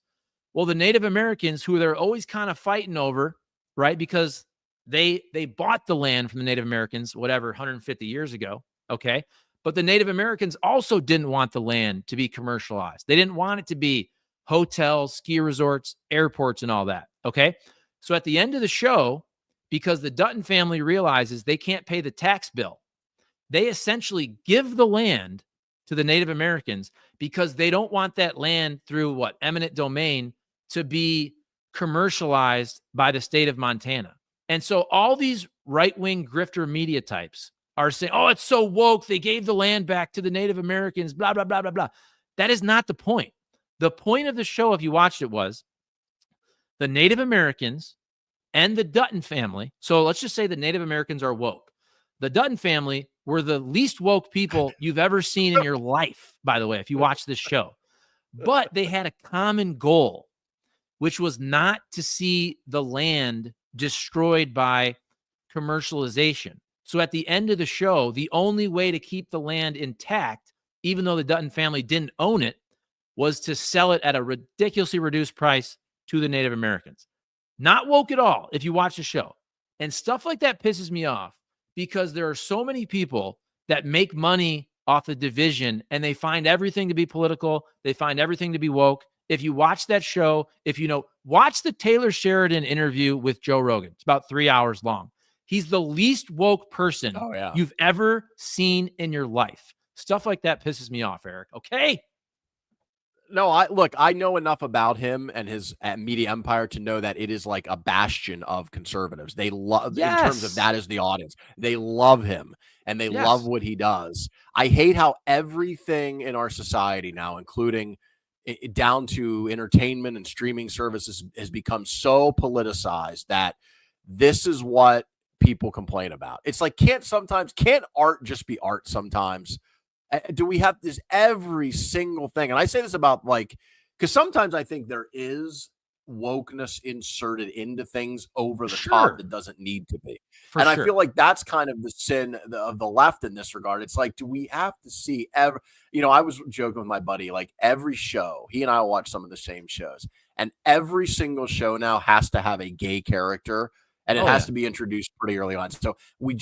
Well, the Native Americans, who they're always kind of fighting over, right? Because they bought the land from the Native Americans, whatever, 150 years ago. Okay. But the Native Americans also didn't want the land to be commercialized. They didn't want it to be hotels, ski resorts, airports, and all that. Okay. So at the end of the show, because the Dutton family realizes they can't pay the tax bill. They essentially give the land to the Native Americans because they don't want that land through eminent domain to be commercialized by the state of Montana. And so all these right-wing grifter media types are saying, oh, it's so woke. They gave the land back to the Native Americans, blah, blah, blah, blah, blah. That is not the point. The point of the show, if you watched it, was the Native Americans and the Dutton family. So let's just say the Native Americans are woke. The Dutton family were the least woke people you've ever seen in your life, by the way, if you watch this show. But they had a common goal, which was not to see the land destroyed by commercialization. So at the end of the show, the only way to keep the land intact, even though the Dutton family didn't own it, was to sell it at a ridiculously reduced price to the Native Americans. Not woke at all if you watch the show. And stuff like that pisses me off because there are so many people that make money off the division and they find everything to be political. They find everything to be woke. If you watch that show, watch the Taylor Sheridan interview with Joe Rogan. It's about 3 hours long. He's the least woke person you've ever seen in your life. Stuff like that pisses me off, Eric. Okay? No, I know enough about him and his media empire to know that it is like a bastion of conservatives. They love, in terms of that as the audience, they love him and they love what he does. I hate how everything in our society now, including down to entertainment and streaming services, has become so politicized that this is what people complain about. It's like, can't art just be art sometimes? Do we have this every single thing? And I say this about because sometimes I think there is wokeness inserted into things over the top that doesn't need to be. I feel like that's kind of the sin of the left in this regard. It's like, do we have to see I was joking with my buddy, like every show, he and I will watch some of the same shows, and every single show now has to have a gay character. And it has to be introduced pretty early on. So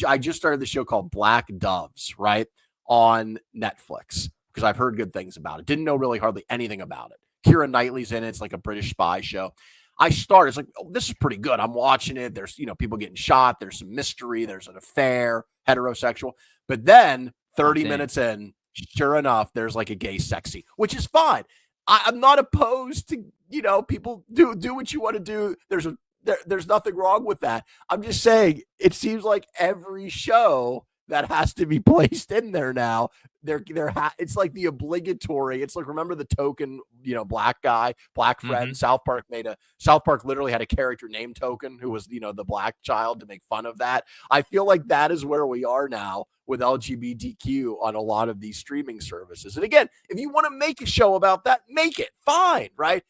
I just started the show called Black Doves, right, on Netflix, because I've heard good things about it. Didn't know really hardly anything about it. Keira Knightley's in it. It's like a British spy show. It's like, oh, this is pretty good. I'm watching it. There's, people getting shot. There's some mystery. There's an affair, heterosexual. But then 30 minutes in, sure enough, there's like a gay sex scene, which is fine. I'm not opposed to, people do what you want to do. There's nothing wrong with that. I'm just saying, it seems like every show that has to be placed in there now, it's like the obligatory. It's like, remember the token, black guy, black friend. Mm-hmm. South Park literally had a character named Token who was, the black child, to make fun of that. I feel like that is where we are now with LGBTQ on a lot of these streaming services. And again, if you want to make a show about that, make it fine, right?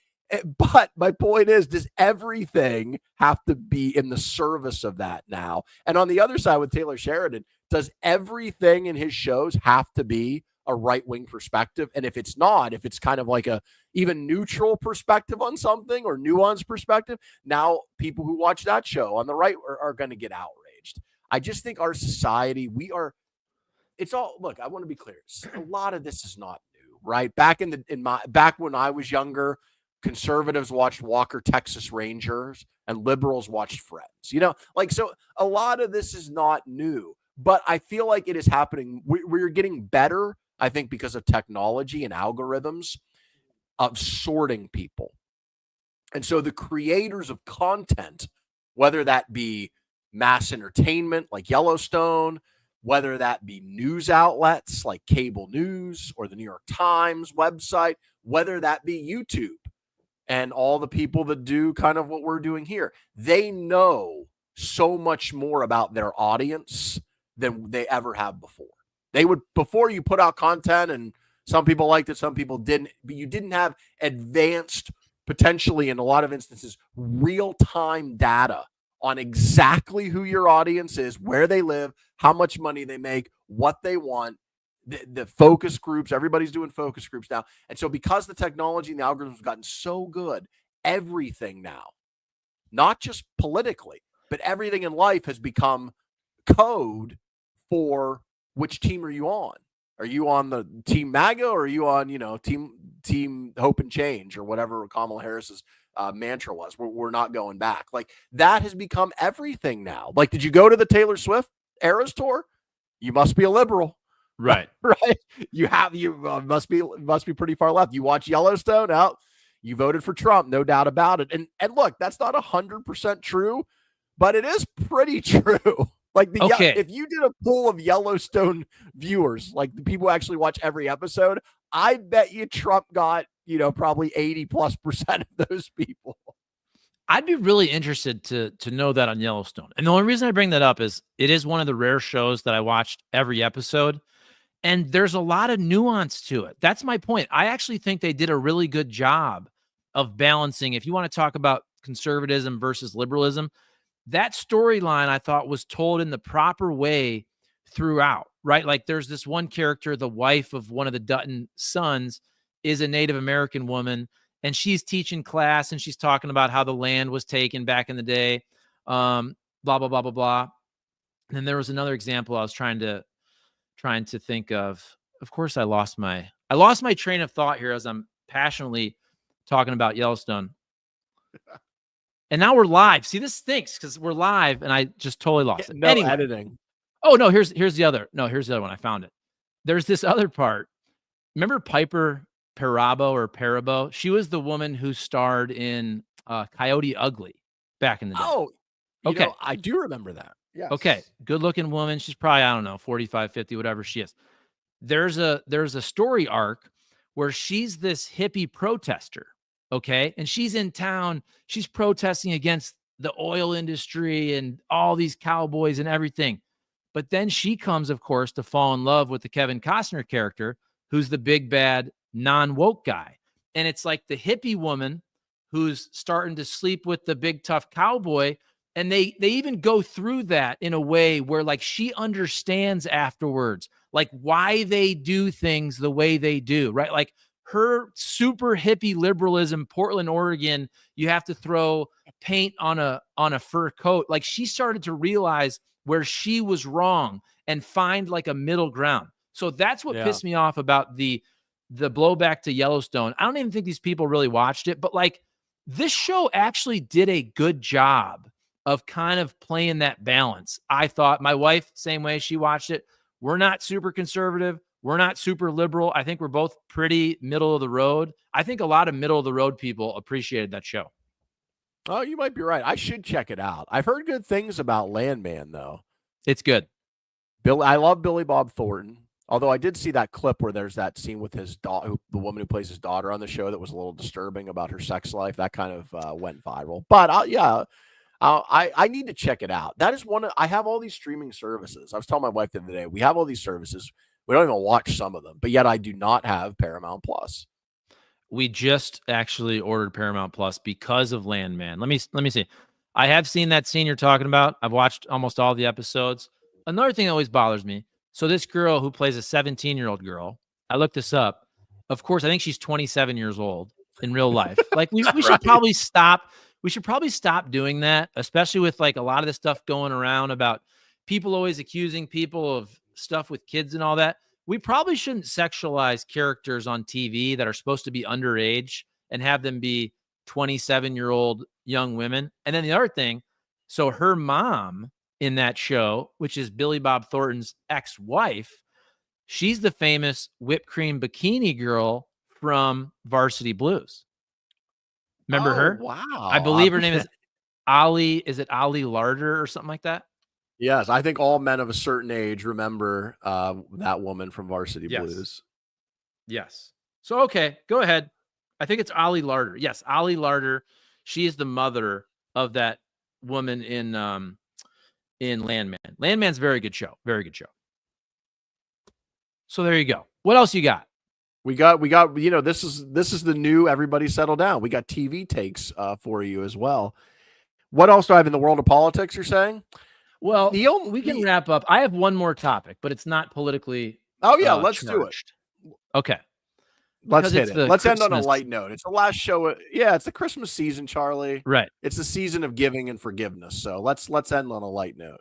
But my point is, does everything have to be in the service of that now? And on the other side with Taylor Sheridan, does everything in his shows have to be a right-wing perspective? And if it's not, if it's kind of like a even neutral perspective on something or nuanced perspective, now people who watch that show on the right are going to get outraged. I just think our society, look, I want to be clear. A lot of this is not new, right? Back when I was younger, conservatives watched Walker, Texas Rangers, and liberals watched Friends. So a lot of this is not new, but I feel like it is happening. We're getting better, I think, because of technology and algorithms of sorting people. And so the creators of content, whether that be mass entertainment like Yellowstone, whether that be news outlets like cable news or the New York Times website, whether that be YouTube, and all the people that do kind of what we're doing here, they know so much more about their audience than they ever have before. Before you put out content, and some people liked it, some people didn't, but you didn't have advanced, potentially in a lot of instances, real-time data on exactly who your audience is, where they live, how much money they make, what they want. The focus groups, everybody's doing focus groups now. And so because the technology and the algorithms have gotten so good, everything now, not just politically, but everything in life has become code for which team are you on? Are you on the team MAGA, or are you on, team Hope and Change, or whatever Kamala Harris's mantra was. We're not going back. Like that has become everything now. Like, did you go to the Taylor Swift Eras tour? You must be a liberal, Right. right? You must be pretty far left. You watch Yellowstone out. You voted for Trump, no doubt about it. And look, that's not 100% true, but it is pretty true. Like if you did a poll of Yellowstone viewers, like the people who actually watch every episode, I bet you Trump got, probably 80+% of those people. I'd be really interested to know that on Yellowstone. And the only reason I bring that up is it is one of the rare shows that I watched every episode. And there's a lot of nuance to it. That's my point. I actually think they did a really good job of balancing. If you want to talk about conservatism versus liberalism, that storyline I thought was told in the proper way throughout, right? Like there's this one character, the wife of one of the Dutton sons is a Native American woman, and she's teaching class and she's talking about how the land was taken back in the day, blah, blah, blah, blah, blah. And then there was another example I was trying to think of. Of course, I lost my train of thought here as I'm passionately talking about Yellowstone. And now we're live. See, this stinks because we're live and I just totally lost it. No anyway. Editing. Oh, no, here's the other one. I found it. There's this other part. Remember Piper Perabo? She was the woman who starred in Coyote Ugly back in the day. Oh, okay. I do remember that. Yes. Okay. Good looking woman. She's probably, I don't know, 45, 50, whatever she is. There's a story arc where she's this hippie protester. Okay. And she's in town. She's protesting against the oil industry and all these cowboys and everything. But then she comes, of course, to fall in love with the Kevin Costner character, who's the big bad non-woke guy. And it's like the hippie woman who's starting to sleep with the big tough cowboy. And they even go through that in a way where like she understands afterwards, like why they do things the way they do, right? Like her super hippie liberalism, Portland, Oregon, you have to throw paint on a fur coat. Like she started to realize where she was wrong and find like a middle ground. So that's what pissed me off about the blowback to Yellowstone. I don't even think these people really watched it, but like this show actually did a good job of kind of playing that balance. I thought, my wife, same way, she watched it. We're not super conservative. We're not super liberal. I think we're both pretty middle of the road. I think a lot of middle of the road people appreciated that show. Oh, you might be right. I should check it out. I've heard good things about Landman, though. It's good. I love Billy Bob Thornton. Although I did see that clip where there's that scene with his daughter, the woman who plays his daughter on the show, that was a little disturbing about her sex life. That kind of went viral. But I need to check it out. That is I have all these streaming services. I was telling my wife the other day, we have all these services. We don't even watch some of them, but yet I do not have Paramount Plus. We just actually ordered Paramount Plus because of Landman. Let me see. I have seen that scene you're talking about. I've watched almost all the episodes. Another thing that always bothers me. So this girl who plays a 17-year-old girl, I looked this up. Of course, I think she's 27 years old in real life. Like we should probably stop. We should probably stop doing that, especially with like a lot of the stuff going around about people always accusing people of stuff with kids and all that. We probably shouldn't sexualize characters on TV that are supposed to be underage and have them be 27-year-old young women. And then the other thing, so her mom in that show, which is Billy Bob Thornton's ex-wife, she's the famous whipped cream bikini girl from Varsity Blues. Remember her? Wow. I believe her name is Ali. Is it Ali Larder or something like that? Yes. I think all men of a certain age remember that woman from Varsity Blues. Yes. So, okay, go ahead. I think it's Ali Larder. Yes, Ali Larder. She is the mother of that woman in Landman. Landman's a very good show. Very good show. So there you go. What else you got? We got, this is the new Everybody Settle Down. We got TV takes for you as well. What else do I have in the world of politics, you're saying? Well, we can wrap up. I have one more topic, but it's not politically. Oh, yeah, let's do it. Okay. Let's hit it. Let's end on a light note. It's the last show. Yeah, it's the Christmas season, Charlie. Right. It's the season of giving and forgiveness. So let's end on a light note.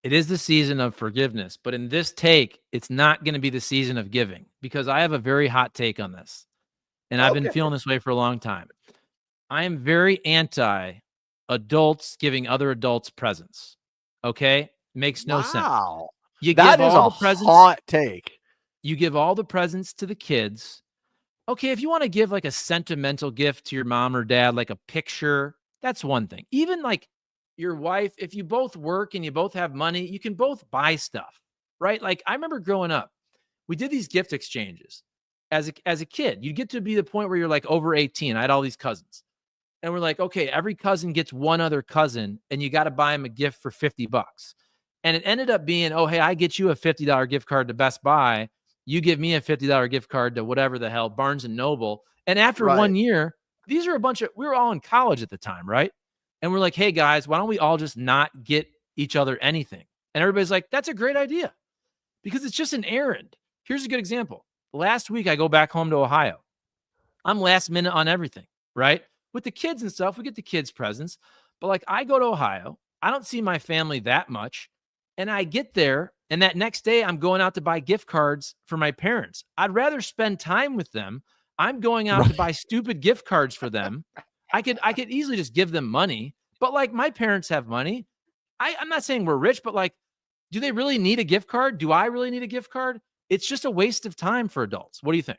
It is the season of forgiveness, but in this take, it's not going to be the season of giving because I have a very hot take on this. And I've been feeling this way for a long time. I am very anti adults giving other adults presents. Okay? Makes no sense. Wow. You That give is all a the presents, hot take. you give all the presents to the kids. Okay, if you want to give like a sentimental gift to your mom or dad, like a picture, that's one thing. Even like your wife, if you both work and you both have money, you can both buy stuff, right? Like I remember growing up, we did these gift exchanges as a kid. You get to be the point where you're like over 18. I had all these cousins. And we're like, okay, every cousin gets one other cousin, and you got to buy them a gift for $50. And it ended up being, oh, hey, I get you a $50 gift card to Best Buy. You give me a $50 gift card to whatever the hell, Barnes and Noble. And after Right. 1 year, these are a bunch of, we were all in college at the time, right? And we're like, hey guys, why don't we all just not get each other anything? And everybody's like, that's a great idea because it's just an errand. Here's a good example. Last week, I go back home to Ohio. I'm last minute on everything, right? With the kids and stuff, we get the kids' presents. But like I go to Ohio, I don't see my family that much. And I get there, and that next day I'm going out to buy gift cards for my parents. I'd rather spend time with them. I'm going out to Right. buy stupid gift cards for them. I could easily just give them money, but like my parents have money. I'm not saying we're rich, but like, do they really need a gift card? Do I really need a gift card? It's just a waste of time for adults. What do you think?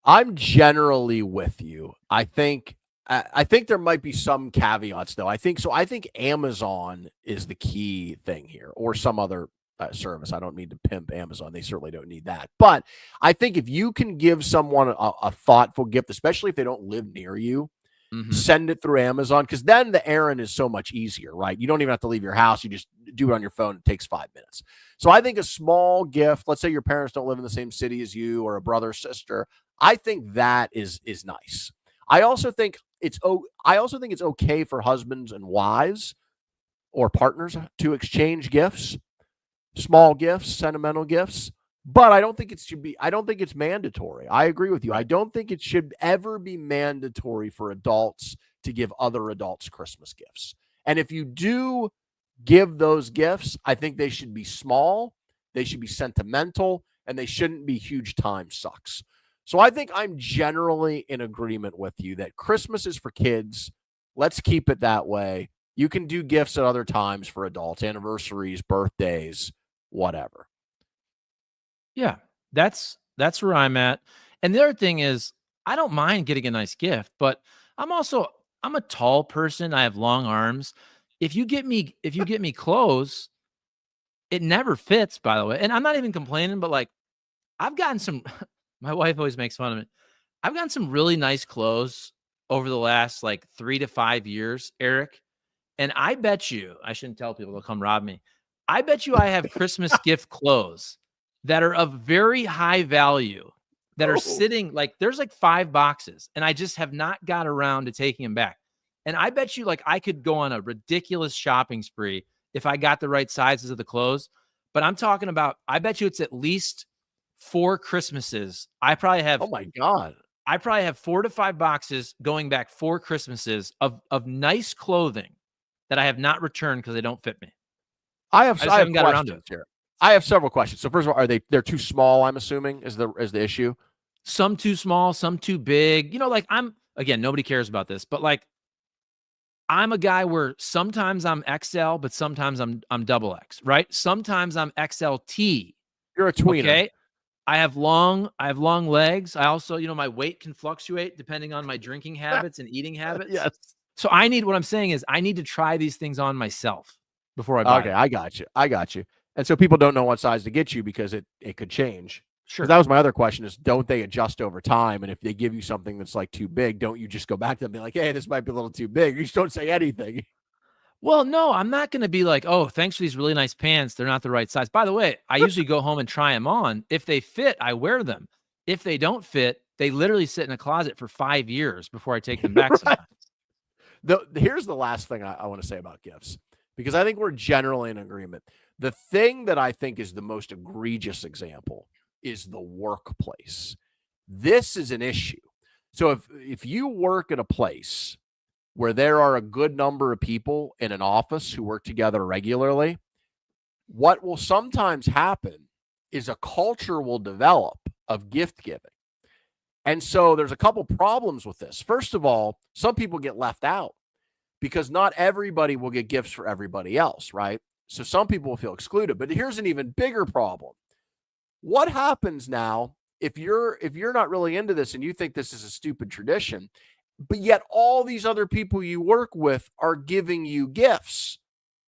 I'm generally with you. I think there might be some caveats though. I think Amazon is the key thing here, or some other service. I don't need to pimp Amazon; they certainly don't need that. But I think if you can give someone a thoughtful gift, especially if they don't live near you, Mm-hmm. send it through Amazon, because then the errand is so much easier, right? You don't even have to leave your house. You just do it on your phone. It takes 5 minutes. So I think a small gift, let's say your parents don't live in the same city as you or a brother or sister, I think that is nice. I also think it's okay for husbands and wives or partners to exchange gifts, small gifts, sentimental gifts. But I don't think it's mandatory. I agree with you. I Right. don't think it should ever be mandatory for adults to give other adults Christmas gifts. And if you do give those gifts, I think they should be small, they should be sentimental, and they shouldn't be huge time sucks. So I think I'm generally in agreement with you that Christmas is for kids. Let's keep it that way. You can do gifts at other times for adults, anniversaries, birthdays, whatever. Yeah, that's where I'm at. And the other thing is, I don't mind getting a nice gift, but I'm a tall person. I have long arms. If you get me clothes, it never fits, by the way. And I'm not even complaining, but like I've gotten some my wife always makes fun of me. I've gotten some really nice clothes over the last like 3 to 5 years, Eric. And I bet you, I shouldn't tell people they'll come rob me. I bet you I have Christmas gift clothes that are of very high value that are Oh, sitting like there's like 5 boxes and I just have not got around to taking them back. And I bet you like I could go on a ridiculous shopping spree if I got the right sizes of the clothes. But I'm talking about I bet you it's at least 4 Christmases. oh my God. I probably have 4 to 5 boxes going back 4 Christmases of nice clothing that I have not returned because they don't fit me. I just I have haven't got around to it. questions here. I have several questions. So first of all, they're too small, I'm assuming, is the issue? Some too small, some too big. Like I'm again, nobody cares about this, but like I'm a guy where sometimes I'm XL, but sometimes I'm double X, right? Sometimes I'm XLT. You're a tweener. Okay. I have long legs. I also, my weight can fluctuate depending on my drinking habits and eating habits. Yes. So what I'm saying is I need to try these things on myself before I buy Okay, them. I got you. I got you. And so people don't know what size to get you because it could change. Because Sure. that was my other question is don't they adjust over time? And if they give you something that's like too big, don't you just go back to them and be like, hey, this might be a little too big? You just don't say anything. Well, no, I'm not going to be like, oh, thanks for these really nice pants. They're not the right size. By the way, I usually go home and try them on. If they fit, I wear them. If they don't fit, they literally sit in a closet for 5 years before I take them back Right. sometimes. Here's the last thing I want to say about gifts, because I think we're generally in agreement. The thing that I think is the most egregious example is the workplace. This is an issue. So if you work at a place where there are a good number of people in an office who work together regularly, what will sometimes happen is a culture will develop of gift giving. And so there's a couple problems with this. First of all, some people get left out because not everybody will get gifts for everybody else, right? So some people will feel excluded. But here's an even bigger problem. What happens now if you're not really into this and you think this is a stupid tradition, but yet all these other people you work with are giving you gifts?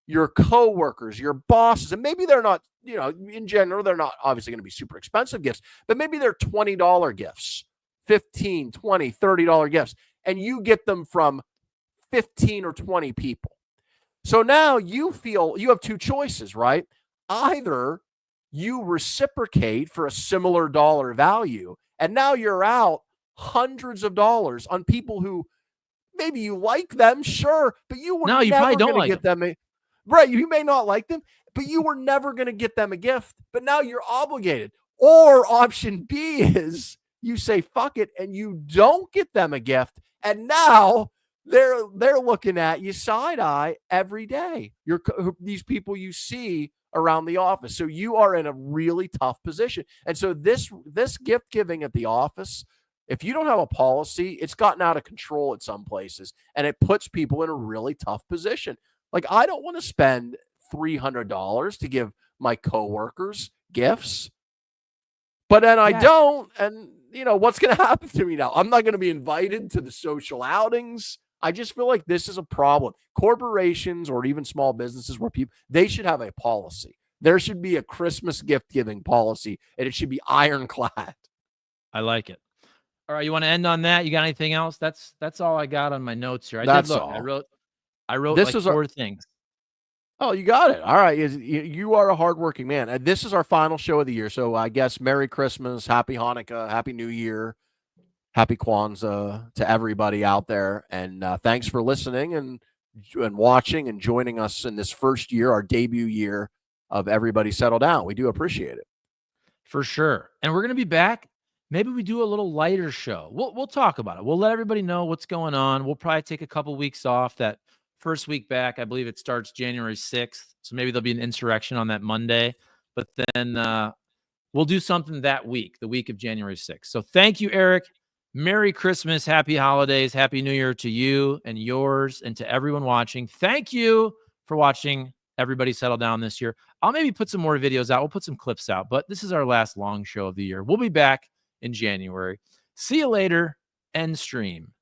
Your coworkers, your bosses, and maybe they're not, in general, they're not obviously going to be super expensive gifts, but maybe they're $20 gifts, $15, $20, $30 gifts, and you get them from 15 or 20 people. So now you feel you have two choices, right? Either you reciprocate for a similar dollar value, and now you're out hundreds of dollars on people who maybe you like them, sure, but you were No, you probably never don't going to like get them. Right, you may not like them, but you were never going to get them a gift, but now you're obligated. Or option B is you say fuck it and you don't get them a gift, and now they're looking at you side eye every day. These people you see around the office. So you are in a really tough position. And so this gift giving at the office, if you don't have a policy, it's gotten out of control at some places, and it puts people in a really tough position. Like, I don't want to spend $300 to give my coworkers gifts, but then I don't. And, what's going to happen to me now? I'm not going to be invited to the social outings. I just feel like this is a problem. Corporations or even small businesses where they should have a policy. There should be a Christmas gift giving policy, and it should be ironclad. I like it. All right, you want to end on that? You got anything else? That's all I got on my notes here. That's all. I wrote this like four things. Oh, you got it. All right. You are a hardworking man. And this is our final show of the year. So I guess Merry Christmas, Happy Hanukkah, Happy New Year, Happy Kwanzaa to everybody out there. And thanks for listening and watching and joining us in this first year, our debut year of Everybody Settle Down. We do appreciate it. For sure. And we're going to be back. Maybe we do a little lighter show. We'll talk about it. We'll let everybody know what's going on. We'll probably take a couple weeks off. That first week back, I believe it starts January 6th. So maybe there'll be an insurrection on that Monday. But then we'll do something that week, the week of January 6th. So thank you, Eric. Merry Christmas, Happy Holidays, Happy New Year to you and yours and to everyone watching. Thank you for watching Everybody Settle Down this year. I'll maybe put some more videos out. We'll put some clips out. But this is our last long show of the year. We'll be back in January. See you later. End stream.